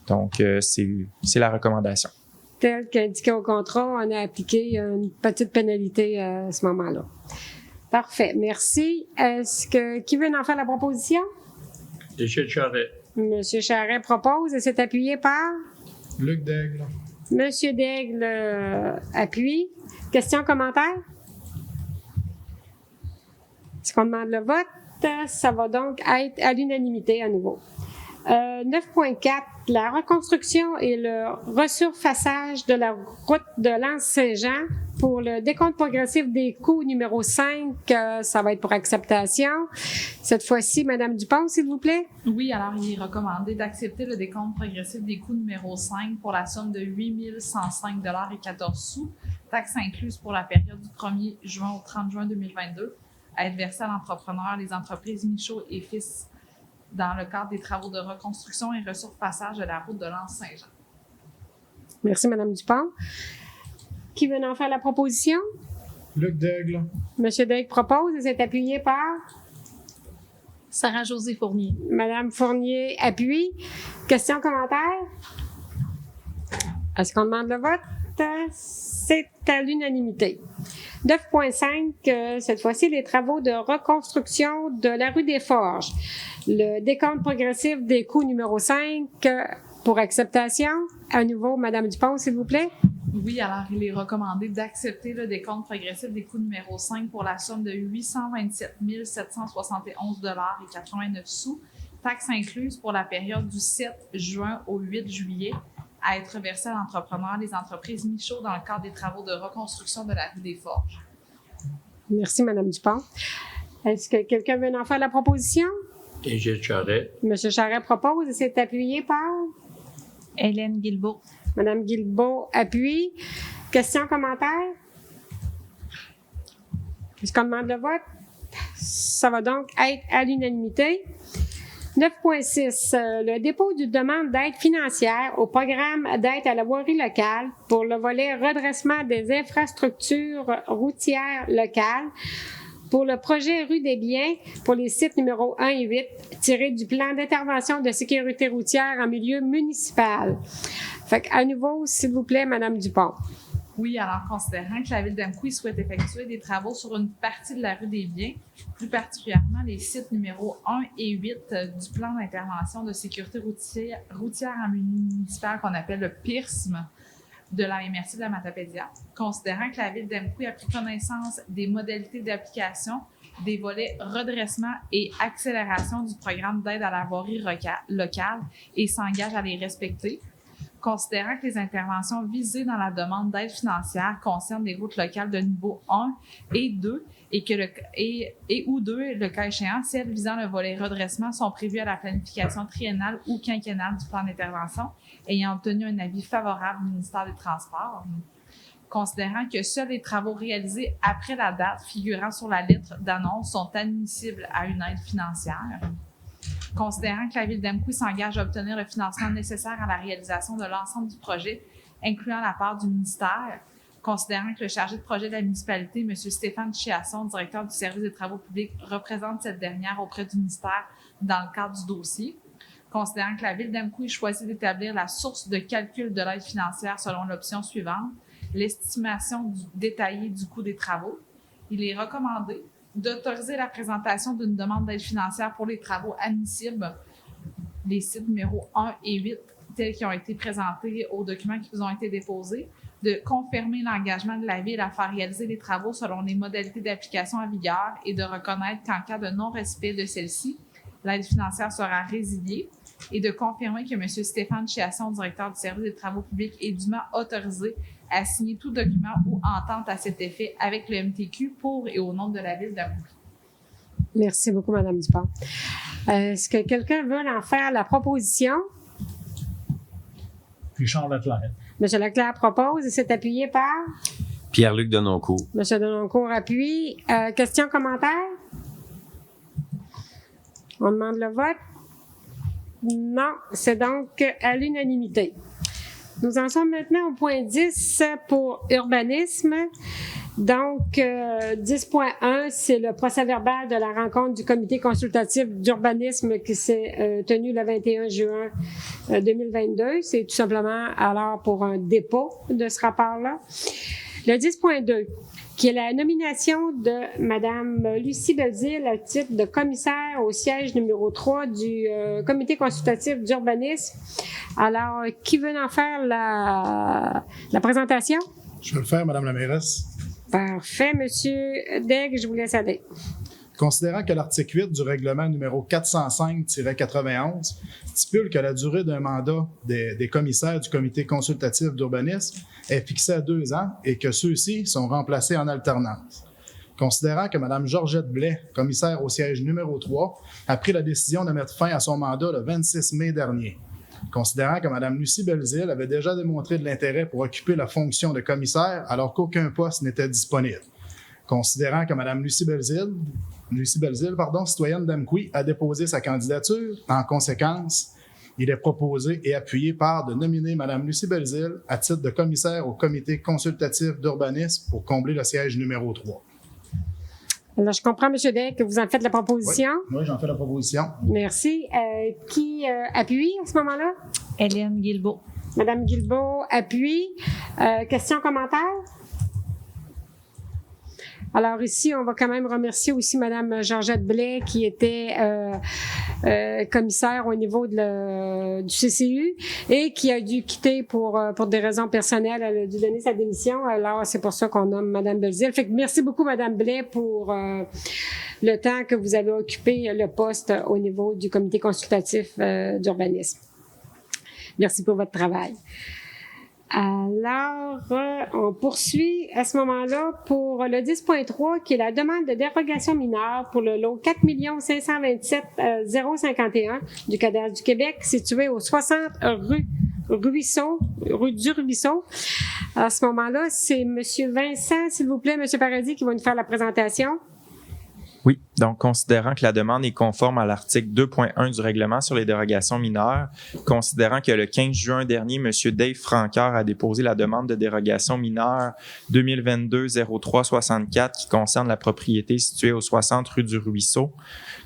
Donc, c'est la recommandation. Tel qu'indiqué au contrat, on a appliqué une petite pénalité à ce moment-là. Parfait. Merci. Qui veut en faire la proposition? Gilles Charret. M. Charret propose et c'est appuyé par Luc Daigle. M. Daigle appuie. Questions, commentaires? Est-ce qu'on demande le vote? Ça va donc être à l'unanimité à nouveau. 9.4, la reconstruction et le resurfaçage de la route de l'Anse-Saint-Jean pour le décompte progressif des coûts numéro 5, ça va être pour acceptation. Cette fois-ci, Mme Dupont, s'il vous plaît. Oui, alors il est recommandé d'accepter le décompte progressif des coûts numéro 5 pour la somme de 8 105,14 $, taxes incluses pour la période du 1er juin au 30 juin 2022, à être versée à l'entrepreneur, les entreprises Michaud et Fils, dans le cadre des travaux de reconstruction et resurfaçage de la route de l'Anse-Saint-Jean. Merci, Mme Dupont. Qui veut en faire la proposition? Luc Daigle. M. Daigle propose et c'est appuyé par Sarah-Josée Fournier. Mme Fournier appuie. Questions, commentaires? Est-ce qu'on demande le vote? C'est à l'unanimité. 9.5, cette fois-ci, les travaux de reconstruction de la rue des Forges. Le décompte progressif des coûts numéro 5 pour acceptation. À nouveau, Mme Dupont, s'il vous plaît. Oui, alors il est recommandé d'accepter le décompte progressif des coûts numéro 5 pour la somme de 827 771,89 $, taxes incluses pour la période du 7 juin au 8 juillet, à être versée à l'entrepreneur, les entreprises Michaud, dans le cadre des travaux de reconstruction de la rue des Forges. Merci, Mme Dupont. Est-ce que quelqu'un veut en faire la proposition? Et Gilles Charret. M. Charret propose et c'est appuyé par Hélène Guilbeault. Mme Guilbeault appuie. Questions, commentaires? Est-ce qu'on demande le vote? Ça va donc être à l'unanimité. 9.6, le dépôt d'une demande d'aide financière au programme d'aide à la voirie locale pour le volet redressement des infrastructures routières locales pour le projet Rue des Biens pour les sites numéros 1 et 8 tirés du plan d'intervention de sécurité routière en milieu municipal. Fait qu'à nouveau, s'il vous plaît, Mme Dupont. Oui, alors considérant que la Ville d'Amqui souhaite effectuer des travaux sur une partie de la rue des Biens, plus particulièrement les sites numéros 1 et 8 du plan d'intervention de sécurité routière en municipal qu'on appelle le PIRSM de la MRC de la Matapédia, considérant que la Ville d'Amqui a pris connaissance des modalités d'application des volets redressement et accélération du programme d'aide à la voirie locale et s'engage à les respecter, considérant que les interventions visées dans la demande d'aide financière concernent des routes locales de niveau 1 et 2 ou 2, le cas échéant, celles visant le volet redressement sont prévues à la planification triennale ou quinquennale du plan d'intervention, ayant obtenu un avis favorable du ministère des Transports. Considérant que seuls les travaux réalisés après la date figurant sur la lettre d'annonce sont admissibles à une aide financière. Considérant que la Ville d'Amqui s'engage à obtenir le financement nécessaire à la réalisation de l'ensemble du projet, incluant la part du ministère, considérant que le chargé de projet de la municipalité, M. Stéphane Chiasson, directeur du service des travaux publics, représente cette dernière auprès du ministère dans le cadre du dossier, considérant que la Ville d'Amqui choisit d'établir la source de calcul de l'aide financière selon l'option suivante, l'estimation détaillée du coût des travaux, il est recommandé d'autoriser la présentation d'une demande d'aide financière pour les travaux admissibles, les sites numéros 1 et 8, tels qui ont été présentés aux documents qui vous ont été déposés, de confirmer l'engagement de la Ville à faire réaliser les travaux selon les modalités d'application en vigueur et de reconnaître qu'en cas de non-respect de celle-ci, l'aide financière sera résiliée et de confirmer que M. Stéphane Chiasson, directeur du service des travaux publics, est dûment autorisé à signer tout document ou entente à cet effet avec le MTQ pour et au nom de la Ville d'Amqui. Merci beaucoup, Mme Dupont. Est-ce que quelqu'un veut en faire la proposition? Richard Leclerc. M. Leclerc propose et c'est appuyé par Pierre-Luc Denoncourt. M. Denoncourt appuie. Questions, commentaires? On demande le vote? Non, c'est donc à l'unanimité. Nous en sommes maintenant au point 10 pour urbanisme. Donc, 10.1, c'est le procès-verbal de la rencontre du comité consultatif d'urbanisme qui s'est tenu le 21 juin 2022. C'est tout simplement alors pour un dépôt de ce rapport-là. Le 10.2, qui est la nomination de Mme Lucie Belzile à titre de commissaire au siège numéro 3 du Comité consultatif d'urbanisme. Alors, qui veut en faire la présentation? Je vais le faire, Madame la mairesse. Parfait, Monsieur Daigle, je vous laisse aller. Considérant que l'article 8 du règlement numéro 405-91 stipule que la durée d'un mandat des commissaires du comité consultatif d'urbanisme est fixée à 2 ans et que ceux-ci sont remplacés en alternance. Considérant que Mme Georgette Blais, commissaire au siège numéro 3, a pris la décision de mettre fin à son mandat le 26 mai dernier. Considérant que Mme Lucie Belzile avait déjà démontré de l'intérêt pour occuper la fonction de commissaire alors qu'aucun poste n'était disponible. Considérant que Mme Lucie Belzile, citoyenne d'Amqui, a déposé sa candidature, en conséquence, il est proposé et appuyé par de nominer Mme Lucie Belzile à titre de commissaire au comité consultatif d'urbanisme pour combler le siège numéro 3. Alors, je comprends, M. Daigle, que vous en faites la proposition. Oui, j'en fais la proposition. Merci. Qui appuie à ce moment-là? Hélène Guilbeault. Mme Guilbeault appuie. Questions, commentaires? Alors ici, on va quand même remercier aussi Mme Georgette Blais qui était commissaire au niveau du CCU et qui a dû quitter pour des raisons personnelles. Elle a dû donner sa démission. Alors, c'est pour ça qu'on nomme Mme Belzile. Fait que merci beaucoup, Mme Blais, pour le temps que vous avez occupé le poste au niveau du comité consultatif d'urbanisme. Merci pour votre travail. Alors, on poursuit à ce moment-là pour le 10.3, qui est la demande de dérogation mineure pour le lot 4 527 051 du cadastre du Québec, situé au 60 rue du Ruisseau. À ce moment-là, c'est M. Vincent, s'il vous plaît, M. Paradis, qui va nous faire la présentation. Oui, donc considérant que la demande est conforme à l'article 2.1 du règlement sur les dérogations mineures, considérant que le 15 juin dernier, M. Dave Francoeur a déposé la demande de dérogation mineure 2022-0364 qui concerne la propriété située au 60 rue du Ruisseau,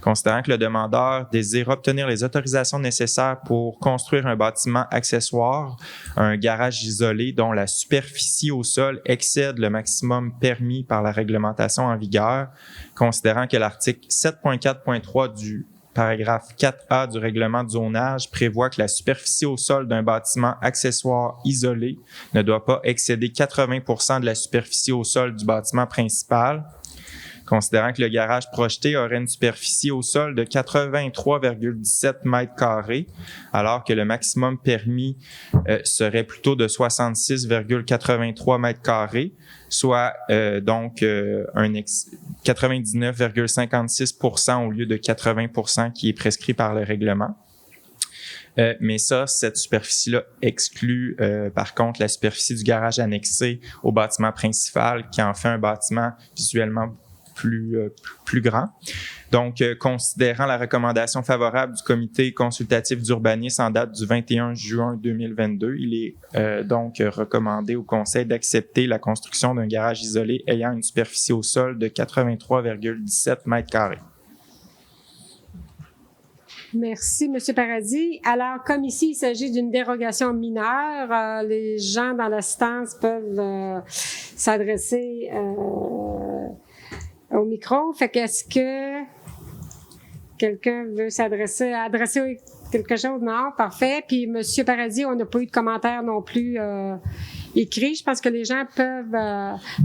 considérant que le demandeur désire obtenir les autorisations nécessaires pour construire un bâtiment accessoire, un garage isolé dont la superficie au sol excède le maximum permis par la réglementation en vigueur, considérant que l'article 7.4.3 du paragraphe 4A du règlement de zonage prévoit que la superficie au sol d'un bâtiment accessoire isolé ne doit pas excéder 80% de la superficie au sol du bâtiment principal, considérant que le garage projeté aurait une superficie au sol de 83,17 mètres carrés, alors que le maximum permis serait plutôt de 66,83 mètres carrés, soit 99,56% au lieu de 80% qui est prescrit par le règlement. Mais cette superficie-là exclut par contre la superficie du garage annexé au bâtiment principal qui en fait un bâtiment visuellement plus grand. Donc, considérant la recommandation favorable du comité consultatif d'urbanisme en date du 21 juin 2022, il est donc recommandé au conseil d'accepter la construction d'un garage isolé ayant une superficie au sol de 83,17 mètres carrés. Merci, M. Paradis. Alors, comme ici, il s'agit d'une dérogation mineure, les gens dans l'assistance peuvent s'adresser au micro. Fait qu'est-ce que quelqu'un veut adresser quelque chose? Non, parfait. Puis, M. Paradis, on n'a pas eu de commentaires non plus écrit. Je pense que les gens peuvent...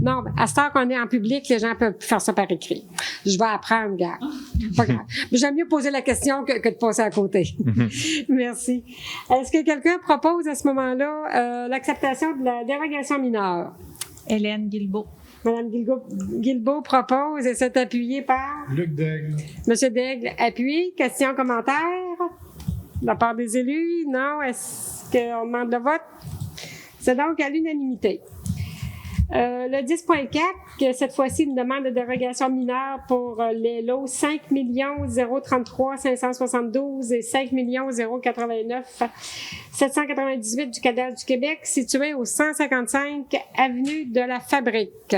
non, à cette heure qu'on est en public, les gens peuvent faire ça par écrit. Je vais apprendre, gars. Pas grave. Mais j'aime mieux poser la question que de passer à côté. Merci. Est-ce que quelqu'un propose à ce moment-là l'acceptation de la dérogation mineure? Hélène Guilbeault. Mme Guilbeault propose et c'est appuyé par? Luc Daigle. M. Daigle appuie. Questions, commentaires? De la part des élus? Non? Est-ce qu'on demande le vote? C'est donc à l'unanimité. Le 10.4, que cette fois-ci, une demande de dérogation mineure pour les lots 5 033 572 et 5 089 798 du cadastre du Québec, situé au 155 avenue de la Fabrique.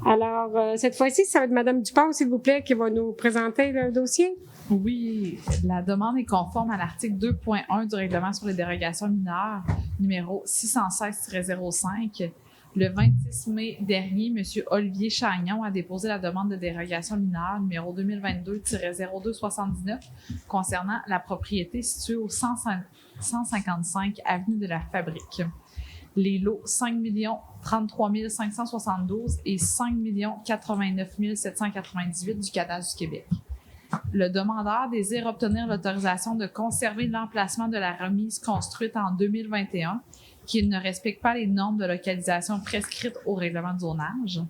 Alors, cette fois-ci, ça va être Mme Dupont, s'il vous plaît, qui va nous présenter le dossier. Oui, la demande est conforme à l'article 2.1 du règlement sur les dérogations mineures, numéro 616-05. Le 26 mai dernier, M. Olivier Chagnon a déposé la demande de dérogation mineure numéro 2022-0279 concernant la propriété située au 155 avenue de la Fabrique. Les lots 5 33 572 et 5 89 798 du cadastre du Québec. Le demandeur désire obtenir l'autorisation de conserver l'emplacement de la remise construite en 2021 qui ne respecte pas les normes de localisation prescrites au règlement de zonage.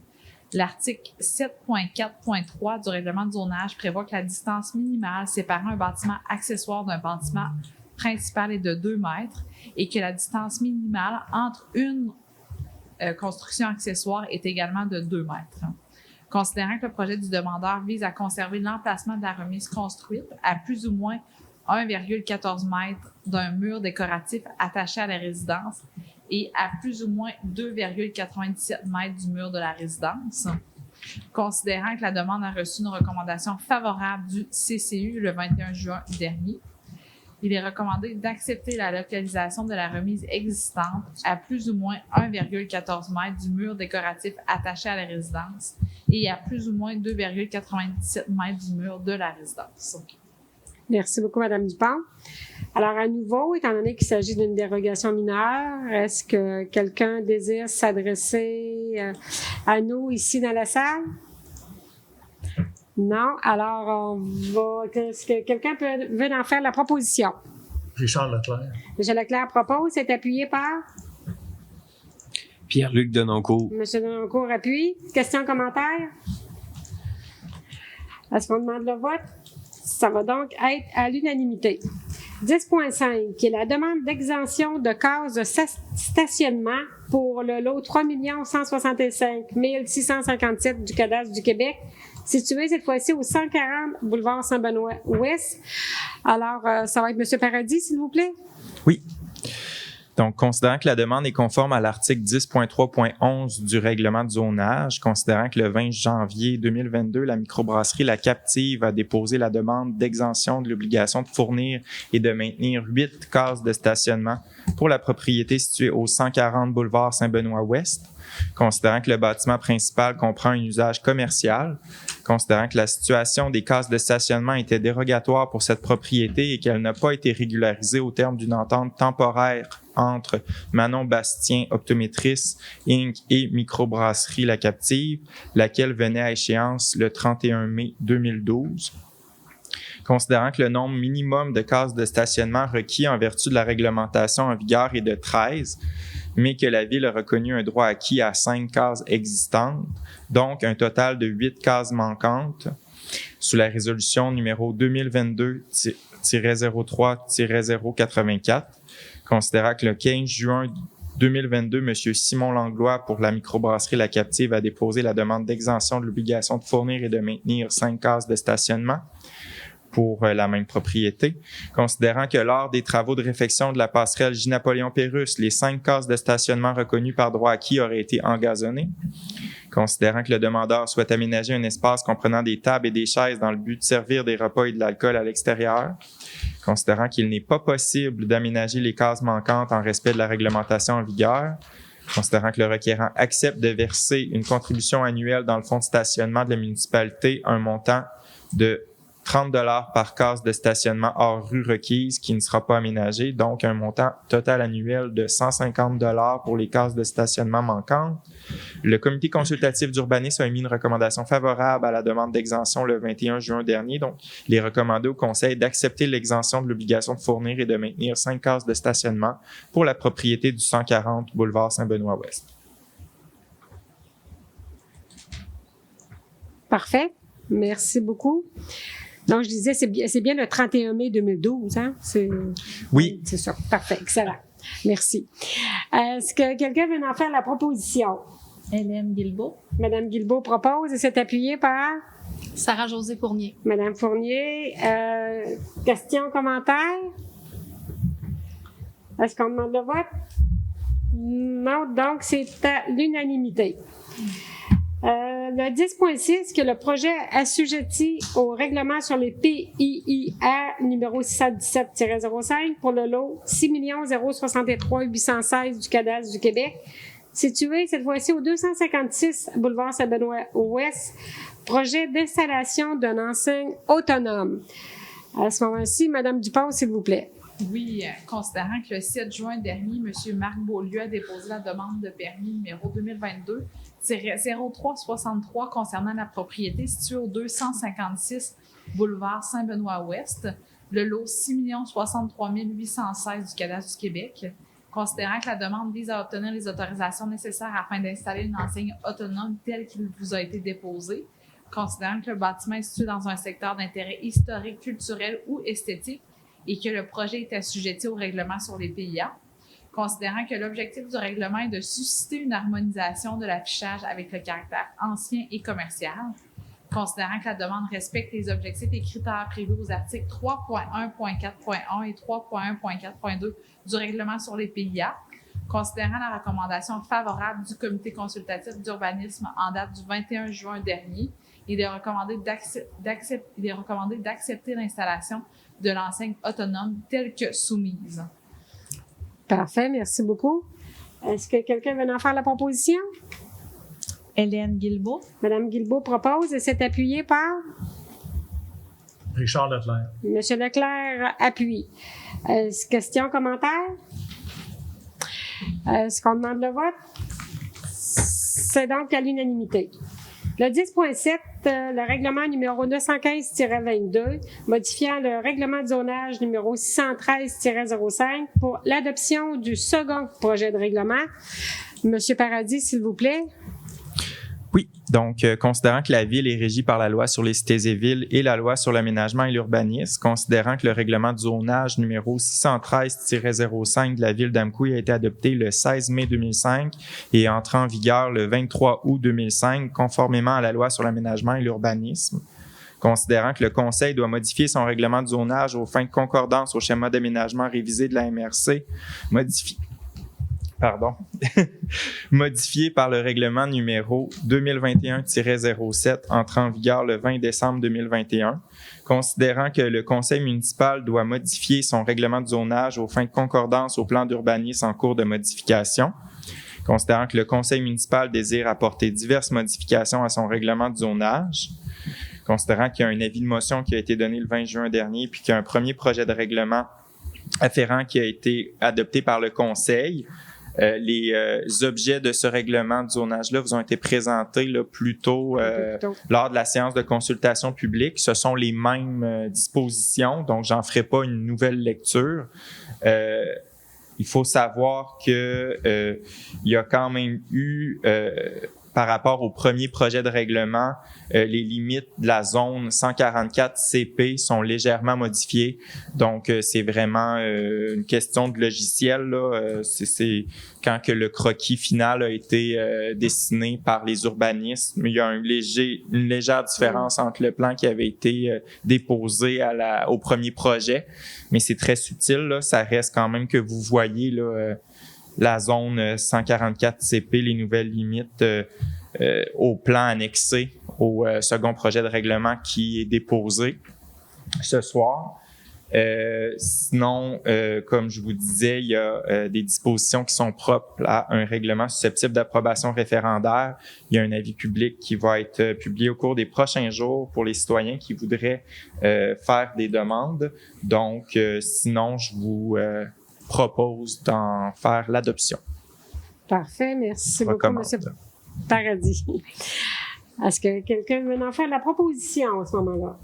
L'article 7.4.3 du règlement de zonage prévoit que la distance minimale séparant un bâtiment accessoire d'un bâtiment principal est de 2 mètres et que la distance minimale entre une construction accessoire est également de 2 mètres. Considérant que le projet du demandeur vise à conserver l'emplacement de la remise construite à plus ou moins 1,14 m d'un mur décoratif attaché à la résidence et à plus ou moins 2,97 m du mur de la résidence. Considérant que la demande a reçu une recommandation favorable du CCU le 21 juin dernier, il est recommandé d'accepter la localisation de la remise existante à plus ou moins 1,14 m du mur décoratif attaché à la résidence et à plus ou moins 2,97 m du mur de la résidence. Merci beaucoup, Mme Dupont. Alors, à nouveau, étant donné qu'il s'agit d'une dérogation mineure, est-ce que quelqu'un désire s'adresser à nous ici dans la salle? Non. Alors, on va. Est-ce que quelqu'un veut en faire la proposition? Richard Leclerc. M. Leclerc propose. C'est appuyé par? Pierre-Luc Denoncourt. M. Denoncourt appuie. Questions, commentaires? Est-ce qu'on demande le vote? Ça va donc être à l'unanimité. 10.5, qui est la demande d'exemption de cases de stationnement pour le lot 3 165 657 du cadastre du Québec, situé cette fois-ci au 140 boulevard Saint-Benoît-Ouest. Alors, ça va être M. Paradis, s'il vous plaît. Oui. Donc, considérant que la demande est conforme à l'article 10.3.11 du règlement de zonage, considérant que le 20 janvier 2022, la microbrasserie La Captive a déposé la demande d'exemption de l'obligation de fournir et de maintenir 8 cases de stationnement pour la propriété située au 140 boulevard Saint-Benoît-Ouest, considérant que le bâtiment principal comprend un usage commercial, considérant que la situation des cases de stationnement était dérogatoire pour cette propriété et qu'elle n'a pas été régularisée au terme d'une entente temporaire entre Manon Bastien, optométrice, Inc. et Microbrasserie La Captive, laquelle venait à échéance le 31 mai 2012. Considérant que le nombre minimum de cases de stationnement requis en vertu de la réglementation en vigueur est de 13, mais que la Ville a reconnu un droit acquis à 5 cases existantes, donc un total de 8 cases manquantes, sous la résolution numéro 2022-03-084, considérant que le 15 juin 2022, M. Simon Langlois, pour la microbrasserie La Captive, a déposé la demande d'exemption de l'obligation de fournir et de maintenir 5 cases de stationnement pour la même propriété, considérant que lors des travaux de réfection de la passerelle J-Napoléon-Pérusse, les 5 cases de stationnement reconnues par droit acquis auraient été engazonnées, considérant que le demandeur souhaite aménager un espace comprenant des tables et des chaises dans le but de servir des repas et de l'alcool à l'extérieur, considérant qu'il n'est pas possible d'aménager les cases manquantes en respect de la réglementation en vigueur, considérant que le requérant accepte de verser une contribution annuelle dans le fonds de stationnement de la municipalité, un montant de 30 $ par case de stationnement hors rue requise qui ne sera pas aménagé, donc un montant total annuel de 150 $ pour les cases de stationnement manquantes. Le comité consultatif d'urbanisme a émis une recommandation favorable à la demande d'exemption le 21 juin dernier, donc il est recommandé au conseil d'accepter l'exemption de l'obligation de fournir et de maintenir 5 cases de stationnement pour la propriété du 140 boulevard Saint-Benoît-Ouest. Parfait. Merci beaucoup. Donc, je disais, c'est bien le 31 mai 2012, hein? Oui. C'est ça. Parfait. Excellent. Merci. Est-ce que quelqu'un veut en faire la proposition? Hélène Guilbeault. Madame Guilbeault propose et c'est appuyé par? Sarah-Josée Fournier. Madame Fournier. Questions, commentaires? Est-ce qu'on demande le vote? Non, donc c'est à l'unanimité. Le 10.6, que le projet assujetti au règlement sur les PIIR numéro 617-05 pour le lot 6 063 816 du cadastre du Québec, situé cette fois-ci au 256 boulevard Saint-Benoît-Ouest, projet d'installation d'une enseigne autonome. À ce moment-ci, Mme Dupont, s'il vous plaît. Oui, considérant que le 7 juin dernier, M. Marc Beaulieu a déposé la demande de permis numéro 2022-0363 concernant la propriété située au 256 boulevard Saint-Benoît-Ouest, le lot 6 063 816 du Cadastre du Québec, considérant que la demande vise à obtenir les autorisations nécessaires afin d'installer une enseigne autonome telle qu'il vous a été déposée, considérant que le bâtiment est situé dans un secteur d'intérêt historique, culturel ou esthétique et que le projet est assujetti au règlement sur les PIA, considérant que l'objectif du règlement est de susciter une harmonisation de l'affichage avec le caractère ancien et commercial, considérant que la demande respecte les objectifs et critères prévus aux articles 3.1.4.1 et 3.1.4.2 du règlement sur les PIA, considérant la recommandation favorable du Comité consultatif d'urbanisme en date du 21 juin dernier, il est recommandé d'accepter l'installation de l'enseigne autonome telle que soumise. Parfait, merci beaucoup. Est-ce que quelqu'un veut en faire la proposition? Hélène Guilbeault. Mme Guilbeault propose et c'est appuyé par? Richard Leclerc. M. Leclerc appuie. Question, commentaire? Est-ce qu'on demande le vote? C'est donc à l'unanimité. Le 10.7, le règlement numéro 915-22, modifiant le règlement de zonage numéro 613-05 pour l'adoption du second projet de règlement. Monsieur Paradis, s'il vous plaît. Oui, donc considérant que la Ville est régie par la loi sur les cités et villes et la loi sur l'aménagement et l'urbanisme, considérant que le règlement de zonage numéro 613-05 de la Ville d'Amqui a été adopté le 16 mai 2005 et entré en vigueur le 23 août 2005, conformément à la loi sur l'aménagement et l'urbanisme, considérant que le Conseil doit modifier son règlement de zonage aux fins de concordance au schéma d'aménagement révisé de la MRC, modifié par le règlement numéro 2021-07 entrant en vigueur le 20 décembre 2021, considérant que le conseil municipal doit modifier son règlement de zonage aux fins de concordance au plan d'urbanisme en cours de modification, considérant que le conseil municipal désire apporter diverses modifications à son règlement de zonage, considérant qu'il y a un avis de motion qui a été donné le 20 juin dernier puis qu'il y a un premier projet de règlement afférent qui a été adopté par le conseil. Les objets de ce règlement de zonage-là vous ont été présentés là, plus tôt lors de la séance de consultation publique. Ce sont les mêmes dispositions, donc j'en ferai pas une nouvelle lecture. Il faut savoir que il y a quand même eu par rapport au premier projet de règlement, les limites de la zone 144 CP sont légèrement modifiées. Donc, c'est vraiment une question de logiciel. Là. C'est quand que le croquis final a été dessiné par les urbanistes. Il y a une légère différence entre le plan qui avait été déposé au premier projet. Mais c'est très subtil. Là. Ça reste quand même que vous voyez là, la zone 144 CP, les nouvelles limites au plan annexé au second projet de règlement qui est déposé ce soir. Sinon, comme je vous disais, il y a des dispositions qui sont propres à un règlement susceptible d'approbation référendaire. Il y a un avis public qui va être publié au cours des prochains jours pour les citoyens qui voudraient faire des demandes. Donc, sinon, je vous propose d'en faire l'adoption. Parfait, merci beaucoup, M. Paradis. Est-ce que quelqu'un veut en faire la proposition à ce moment-là?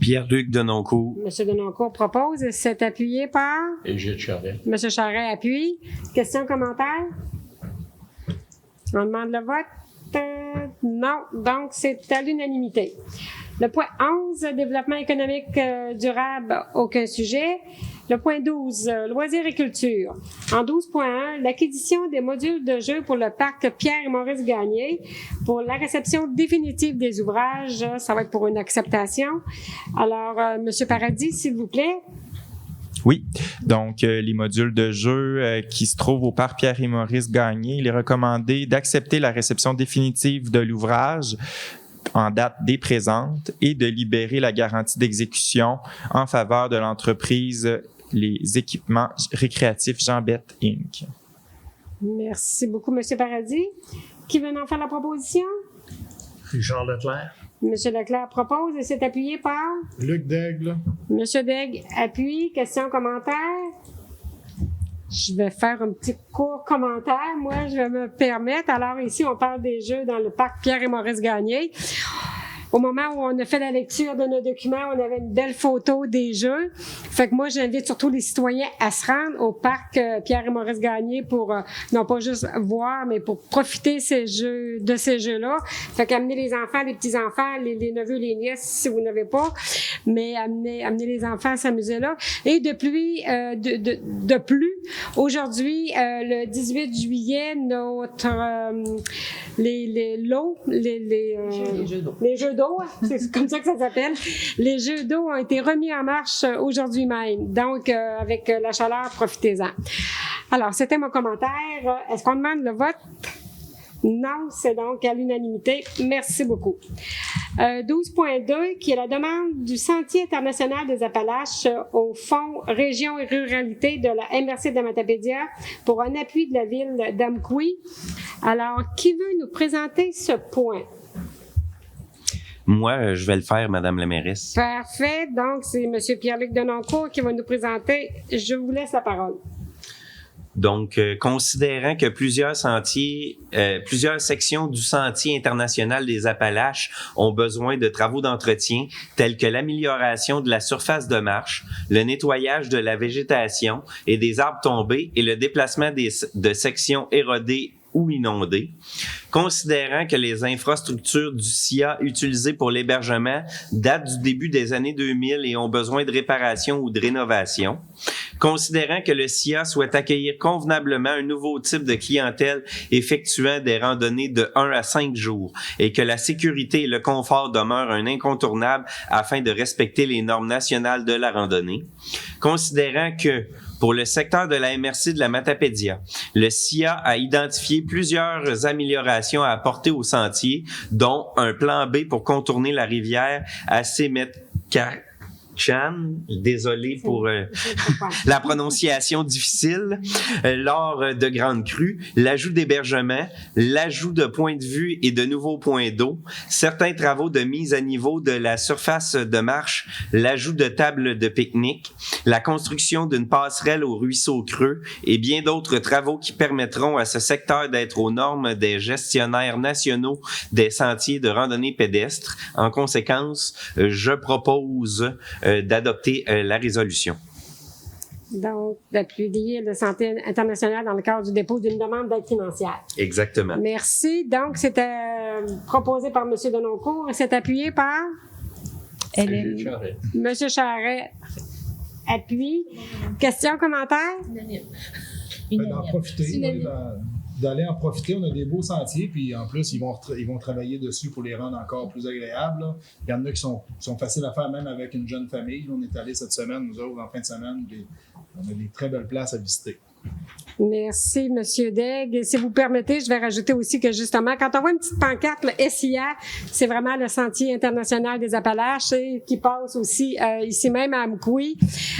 Pierre-Luc Denoncourt. M. Denoncourt propose et c'est appuyé par? Égide Charret. M. Charret appuie. Question, commentaire? On demande le vote? Non, donc c'est à l'unanimité. Le point 11, développement économique durable, aucun sujet. Le point 12, loisirs et culture. En 12.1, l'acquisition des modules de jeu pour le parc Pierre et Maurice Gagné pour la réception définitive des ouvrages. Ça va être pour une acceptation. Alors, M. Paradis, s'il vous plaît. Oui, donc les modules de jeu qui se trouvent au parc Pierre et Maurice Gagné, il est recommandé d'accepter la réception définitive de l'ouvrage en date dès présente et de libérer la garantie d'exécution en faveur de l'entreprise Les Équipements récréatifs Jean Bett Inc. Merci beaucoup, M. Paradis. Qui veut en faire la proposition? Richard Leclerc. M. Leclerc propose et c'est appuyé par Luc Daigle. M. Daigle appuie. Questions, commentaires? Je vais faire un petit court commentaire. Moi, je vais me permettre. Alors ici, on parle des jeux dans le parc Pierre et Maurice Gagné. Au moment où on a fait la lecture de nos documents, on avait une belle photo des jeux. Fait que moi, j'invite surtout les citoyens à se rendre au parc Pierre et Maurice Gagné pour non pas juste voir, mais pour profiter de ces jeux-là. Fait qu'amener les enfants, les petits-enfants, les neveux, les nièces, si vous n'avez pas, mais amener les enfants à s'amuser là. Et de plus, aujourd'hui, le 18 juillet, notre les jeux d'eau, c'est comme ça que ça s'appelle. Les jeux d'eau ont été remis en marche aujourd'hui même. Donc, avec la chaleur, profitez-en. Alors, c'était mon commentaire. Est-ce qu'on demande le vote? Non, c'est donc à l'unanimité. Merci beaucoup. 12.2, qui est la demande du Sentier international des Appalaches au Fonds Région et Ruralité de la MRC de Matapédia pour un appui de la ville d'Amqui. Alors, qui veut nous présenter ce point? Moi, je vais le faire, Madame la mairesse. Parfait. Donc, c'est M. Pierre-Luc Denoncourt qui va nous présenter. Je vous laisse la parole. Donc, considérant que plusieurs sections du Sentier international des Appalaches ont besoin de travaux d'entretien, tels que l'amélioration de la surface de marche, le nettoyage de la végétation et des arbres tombés et le déplacement de sections érodées ou inondées. Considérant que les infrastructures du SIA utilisées pour l'hébergement datent du début des années 2000 et ont besoin de réparation ou de rénovation. Considérant que le SIA souhaite accueillir convenablement un nouveau type de clientèle effectuant des randonnées de 1 à 5 jours et que la sécurité et le confort demeurent un incontournable afin de respecter les normes nationales de la randonnée. Considérant que pour le secteur de la MRC de la Matapédia, le SIA a identifié plusieurs améliorations à apporter au sentier, dont un plan B pour contourner la rivière à Sémétchan, désolé pour la prononciation difficile, lors de grandes crues, l'ajout d'hébergement, l'ajout de points de vue et de nouveaux points d'eau, certains travaux de mise à niveau de la surface de marche, l'ajout de tables de pique-nique, la construction d'une passerelle au ruisseau creux et bien d'autres travaux qui permettront à ce secteur d'être aux normes des gestionnaires nationaux des sentiers de randonnée pédestre. En conséquence, je propose d'adopter la résolution. Donc, d'appuyer le Santé international dans le cadre du dépôt d'une demande d'aide financière. Exactement. Merci. Donc, c'était proposé par M. Denoncourt et c'est appuyé par M. Charret. Appuie. Questions, commentaires? D'aller en profiter. On a des beaux sentiers, puis en plus, ils vont travailler dessus pour les rendre encore plus agréables. Là. Il y en a qui sont faciles à faire même avec une jeune famille. On est allé cette semaine, nous autres, en fin de semaine, on a des très belles places à visiter. Merci, M. Daigle. Et si vous permettez, je vais rajouter aussi que justement, quand on voit une petite pancarte, le SIA, c'est vraiment le Sentier international des Appalaches et qui passe aussi ici même à Amqui.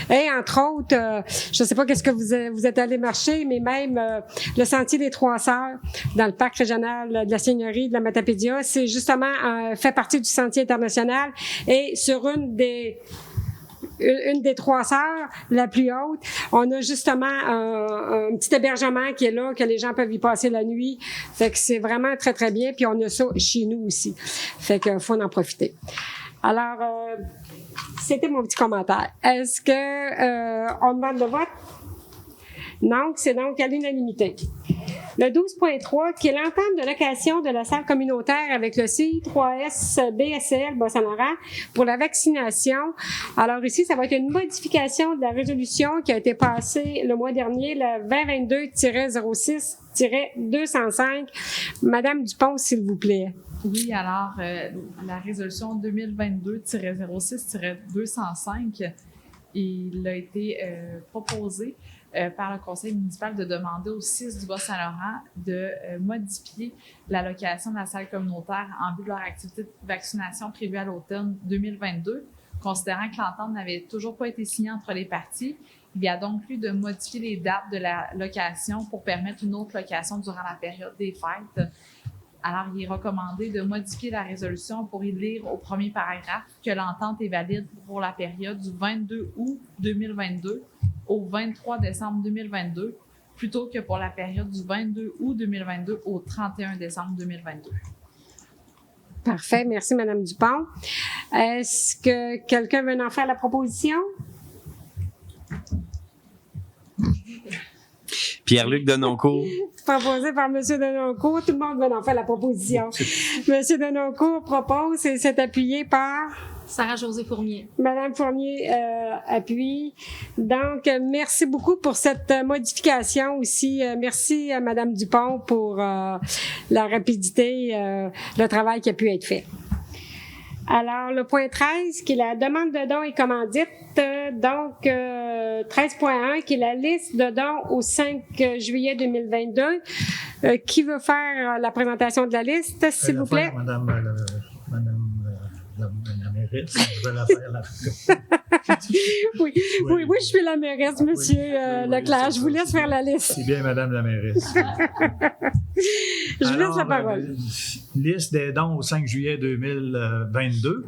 Et entre autres, je ne sais pas qu'est-ce que vous êtes allé marcher, mais même le Sentier des Trois Sœurs dans le parc régional de la Seigneurie de la Matapédia, c'est justement fait partie du Sentier international et sur une des trois sœurs, la plus haute, on a justement un petit hébergement qui est là, que les gens peuvent y passer la nuit. Fait que c'est vraiment très, très bien. Puis on a ça chez nous aussi. Fait que faut en profiter. Alors, c'était mon petit commentaire. Est-ce que on demande le vote? Non, c'est donc à l'unanimité. Le 12.3, qui est l'entente de location de la salle communautaire avec le CI3S BSL Bas-Saint-Laurent pour la vaccination. Alors ici, ça va être une modification de la résolution qui a été passée le mois dernier, le 2022-06-205. Madame Dupont, s'il vous plaît. Oui, alors, la résolution 2022-06-205, il a été proposé par le conseil municipal de demander au CIS du Bas-Saint-Laurent de modifier la location de la salle communautaire en vue de leur activité de vaccination prévue à l'automne 2022, considérant que l'entente n'avait toujours pas été signée entre les parties Il y a donc lieu de modifier les dates de la location pour permettre une autre location durant la période des fêtes. Alors, il est recommandé de modifier la résolution pour y lire au premier paragraphe que l'entente est valide pour la période du 22 août 2022 au 23 décembre 2022, plutôt que pour la période du 22 août 2022 au 31 décembre 2022. Parfait. Merci, Mme Dupont. Est-ce que quelqu'un veut en faire la proposition? Pierre-Luc Denoncourt. Proposé par M. Denoncourt. Tout le monde veut en faire la proposition. M. Denoncourt propose et s'est appuyé par Sarah-Josée Fournier. Mme Fournier appuie. Donc, merci beaucoup pour cette modification aussi. Merci à Mme Dupont pour la rapidité, le travail qui a pu être fait. Alors, le point 13, qui est la demande de dons et commandites. Donc, 13.1, qui est la liste de dons au 5 juillet 2022. Qui veut faire la présentation de la liste, s'il vous plaît? Madame la mairesse, je vais la faire oui, je suis la mairesse, Monsieur Leclerc. Je vous laisse faire la liste. C'est bien, Madame la mairesse. Je vous laisse la parole. Liste des dons au 5 juillet 2022.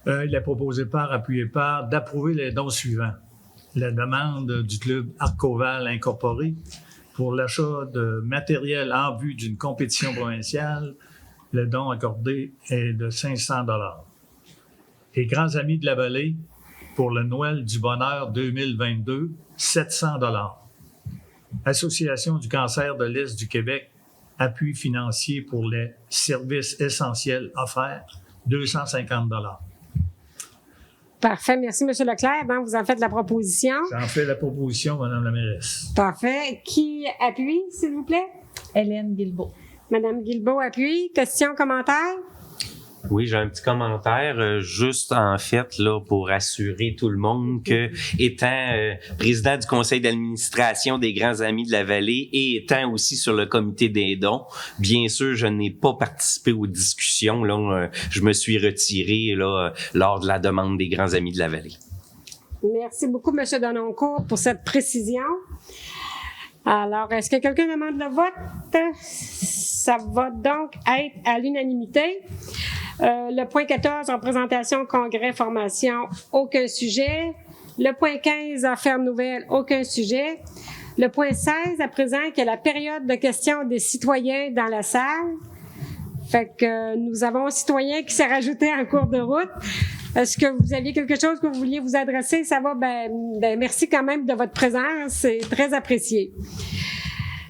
Il est proposé par, appuyé par, d'approuver les dons suivants. La demande du club Arcoval Incorporé pour l'achat de matériel en vue d'une compétition provinciale. Le don accordé est de 500 $. Les Grands Amis de la Vallée pour le Noël du Bonheur 2022, 700 $. Association du cancer de l'Est du Québec, appui financier pour les services essentiels offerts, 250 $. Parfait. Merci, M. Leclerc. Donc, vous en faites la proposition. J'en fais la proposition, Mme la mairesse. Parfait. Qui appuie, s'il vous plaît? Hélène Guilbeault. Mme Guilbeault appuie. Question, commentaire? Oui, j'ai un petit commentaire, juste en fait là pour assurer tout le monde que, étant président du conseil d'administration des Grands Amis de la Vallée et étant aussi sur le comité des dons, bien sûr, je n'ai pas participé aux discussions. Là, je me suis retiré là lors de la demande des Grands Amis de la Vallée. Merci beaucoup, M. Denoncourt, pour cette précision. Alors, est-ce que quelqu'un demande le vote? Ça va donc être à l'unanimité. Le point 14, représentation, congrès, formation, aucun sujet. Le point 15, affaires nouvelles, aucun sujet. Le point 16, à présent, qui est la période de questions des citoyens dans la salle. Fait que nous avons un citoyen qui s'est rajouté en cours de route. Est-ce que vous aviez quelque chose que vous vouliez vous adresser? Ça va? Ben, merci quand même de votre présence. C'est très apprécié.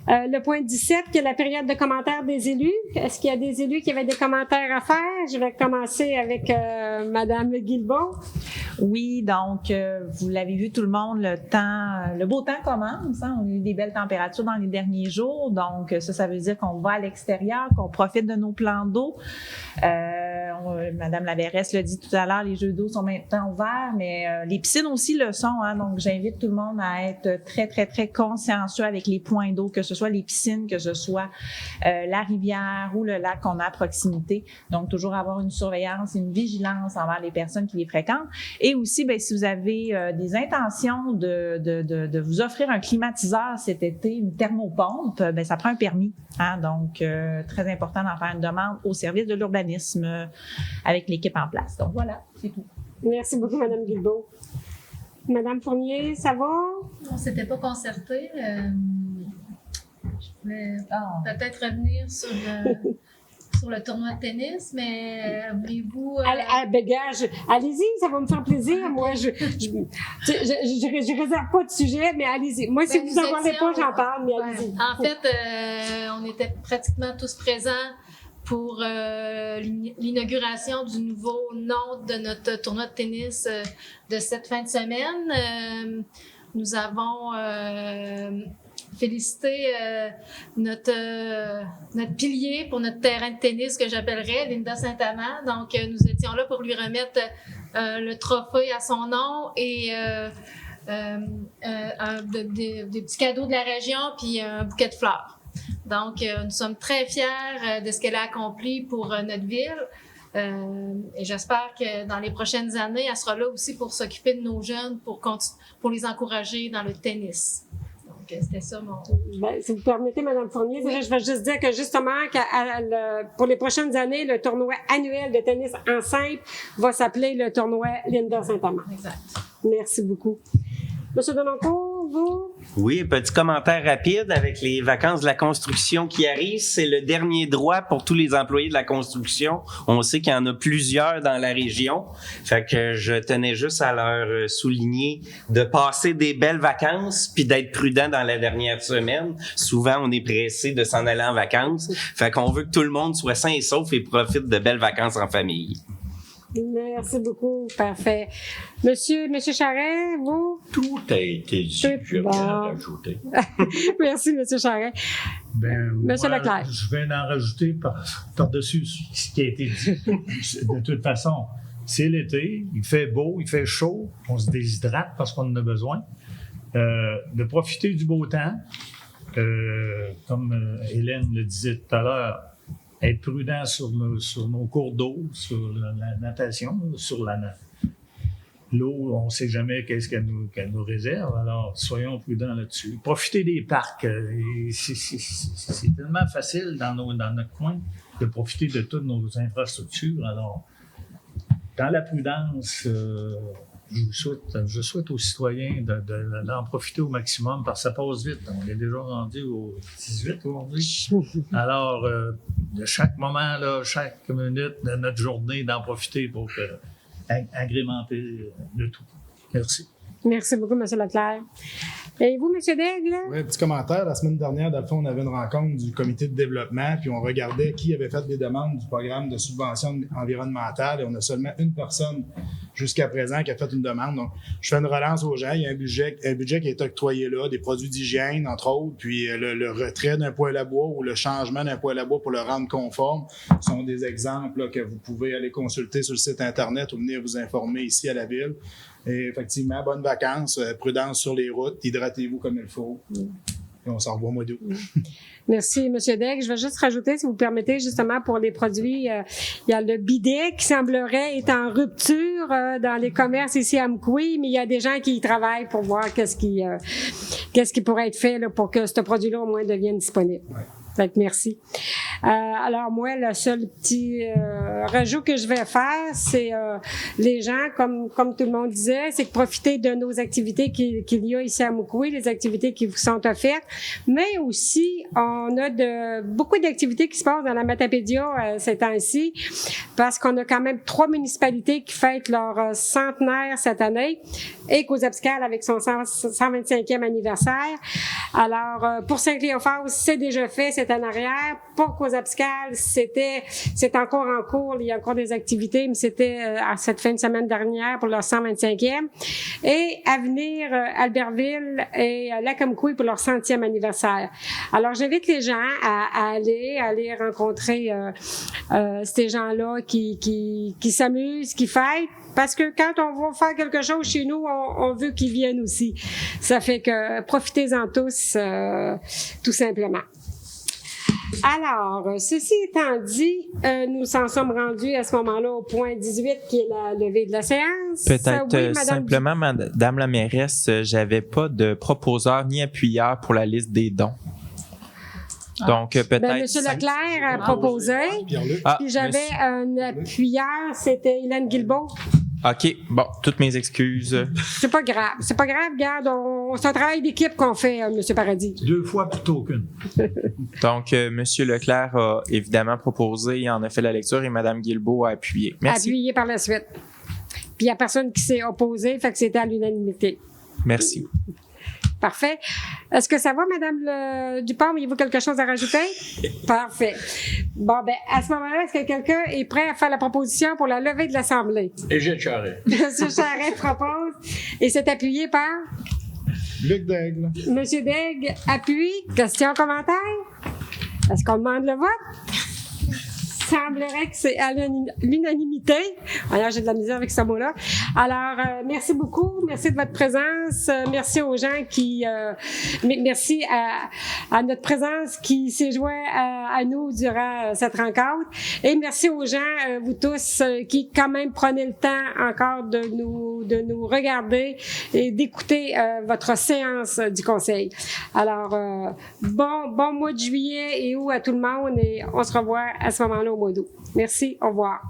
Le point 17, qui est la période de commentaires des élus. Est-ce qu'il y a des élus qui avaient des commentaires à faire? Je vais commencer avec Mme Guilbeault. Oui, donc, vous l'avez vu tout le monde, le beau temps commence. Hein? On a eu des belles températures dans les derniers jours. Donc, ça veut dire qu'on va à l'extérieur, qu'on profite de nos plans d'eau. Madame la mairesse l'a dit tout à l'heure, les jeux d'eau sont maintenant ouverts, mais les piscines aussi le sont. Hein? Donc, j'invite tout le monde à être très, très, très consciencieux avec les points d'eau, que ce soit les piscines, que ce soit la rivière ou le lac qu'on a à proximité. Donc, toujours avoir une surveillance et une vigilance envers les personnes qui les fréquentent. Et aussi, bien, si vous avez des intentions de vous offrir un climatiseur cet été, une thermopompe, bien, ça prend un permis. Hein? Donc, très important d'en faire une demande au service de l'urbanisme avec l'équipe en place. Donc, voilà, c'est tout. Merci beaucoup, Mme Guilbeault. Mme Fournier, ça va? On ne s'était pas concerté. Je voulais peut-être revenir sur le tournoi de tennis, mais voulez-vous... Allez-y, ça va me faire plaisir. Moi, je réserve pas de sujet, mais allez-y. Moi, si vous n'en parlez pas, j'en parle, mais allez-y. En fait, on était pratiquement tous présents pour l'inauguration du nouveau nom de notre tournoi de tennis de cette fin de semaine. Nous avons félicité notre pilier pour notre terrain de tennis que j'appellerais Linda Saint-Amand. Donc, nous étions là pour lui remettre le trophée à son nom et des petits cadeaux de la région puis un bouquet de fleurs. Donc, nous sommes très fiers de ce qu'elle a accompli pour notre ville. Et j'espère que dans les prochaines années, elle sera là aussi pour s'occuper de nos jeunes, pour les encourager dans le tennis. Donc, c'était ça mon... Ben, si vous permettez, Mme Fournier, je vais juste dire que justement, pour les prochaines années, le tournoi annuel de tennis en simple va s'appeler le tournoi Linda Saint-Amand. Exact. Merci beaucoup. Monsieur Denoncourt, vous? Oui, petit commentaire rapide avec les vacances de la construction qui arrivent. C'est le dernier droit pour tous les employés de la construction. On sait qu'il y en a plusieurs dans la région. Fait que je tenais juste à leur souligner de passer des belles vacances puis d'être prudent dans la dernière semaine. Souvent, on est pressé de s'en aller en vacances. Fait qu'on veut que tout le monde soit sain et sauf et profite de belles vacances en famille. Merci beaucoup. Parfait. Monsieur Charret, vous? Tout a été dit. Je vais rien rajouter. Merci, Monsieur Charret. Monsieur Moi, Leclerc. Je viens d'en rajouter par-dessus ce qui a été dit. De toute façon, c'est l'été, il fait beau, il fait chaud, on se déshydrate parce qu'on en a besoin. De profiter du beau temps, comme Hélène le disait tout à l'heure, être prudent sur nos cours d'eau, sur la natation, sur l'eau, on ne sait jamais qu'est-ce qu'elle nous réserve, alors soyons prudents là-dessus. Profitez des parcs. C'est tellement facile dans notre coin de profiter de toutes nos infrastructures. Alors, dans la prudence, je souhaite aux citoyens d'en profiter au maximum parce que ça passe vite. On est déjà rendu au 18 aujourd'hui. Alors, de chaque moment, là, chaque minute de notre journée, d'en profiter pour agrémenter le tout. Merci. Merci beaucoup, M. Leclerc. Et vous, M. Daigle? Oui, petit commentaire. La semaine dernière, dans le fond, on avait une rencontre du comité de développement, puis on regardait qui avait fait des demandes du programme de subvention environnementale, et on a seulement une personne jusqu'à présent qui a fait une demande. Donc, je fais une relance aux gens. Il y a un budget qui est octroyé là, des produits d'hygiène, entre autres, puis le retrait d'un poêle à bois ou le changement d'un poêle à bois pour le rendre conforme sont des exemples là, que vous pouvez aller consulter sur le site Internet ou venir vous informer ici à la ville. Et effectivement, bonnes vacances, prudence sur les routes, hydratez-vous comme il faut. Et on s'en revoit au mois d'août. Merci, M. Daigle. Je vais juste rajouter, si vous permettez, justement, pour les produits, il y a le bidet qui semblerait être en rupture dans les commerces ici à Amkoui, mais il y a des gens qui y travaillent pour voir qu'est-ce qui pourrait être fait là, pour que ce produit-là, au moins, devienne disponible. Ouais. Fait que merci. Alors moi, le seul petit rajout que je vais faire, c'est les gens, comme tout le monde disait, c'est que profiter de nos activités qu'il y a ici à Amkoui, les activités qui vous sont offertes, mais aussi on a beaucoup d'activités qui se passent dans la Matapédia ces temps-ci, parce qu'on a quand même 3 municipalités qui fêtent leur centenaire cette année, et Cozapscal avec son 125e anniversaire. Alors pour Saint-Cléophas, c'est déjà fait, c'est en arrière. Pour Cozapscal, c'est encore en cours. Il y a encore des activités, mais c'était à cette fin de semaine dernière pour leur 125e. Et à venir, Albertville et Lacomkoui pour leur 100e anniversaire. Alors, j'invite les gens à aller rencontrer ces gens-là qui s'amusent, qui fêtent. Parce que quand on va faire quelque chose chez nous, on veut qu'ils viennent aussi. Ça fait que profitez-en tous, tout simplement. Alors, ceci étant dit, nous en sommes rendus à ce moment-là au point 18 qui est la levée de la séance. Peut-être simplement, Madame la mairesse, j'avais pas de proposeur ni appuyeur pour la liste des dons. Donc, peut-être... M. Leclerc a proposé, puis j'avais un appuyeur, c'était Hélène Guilbeault. OK, bon, toutes mes excuses. C'est pas grave, regarde, c'est un travail d'équipe qu'on fait, M. Paradis. 2 fois plutôt qu'une. Donc, M. Leclerc a évidemment proposé, il en a fait la lecture et Mme Guilbeault a appuyé. Merci. Appuyé par la suite. Puis il n'y a personne qui s'est opposé, fait que c'était à l'unanimité. Merci. Parfait. Est-ce que ça va, Mme Dupont? Avez-vous quelque chose à rajouter? Parfait. Bon, ben, à ce moment-là, est-ce que quelqu'un est prêt à faire la proposition pour la levée de l'Assemblée? Et Gilles Charret. M. Charret propose. Et c'est appuyé par? Luc Daigle. M. Daigle appuie. Question, commentaire? Est-ce qu'on demande le vote? semblerait que c'est à l'unanimité. Alors, j'ai de la misère avec ce mot-là. Alors, merci beaucoup. Merci de votre présence. Merci aux gens qui... merci à notre présence qui s'est joint à nous durant cette rencontre. Et merci aux gens, vous tous, qui quand même prenez le temps encore de nous regarder et d'écouter votre séance du Conseil. Alors, bon mois de juillet et août à tout le monde et on se revoit à ce moment-là au mois d'août. Merci, au revoir.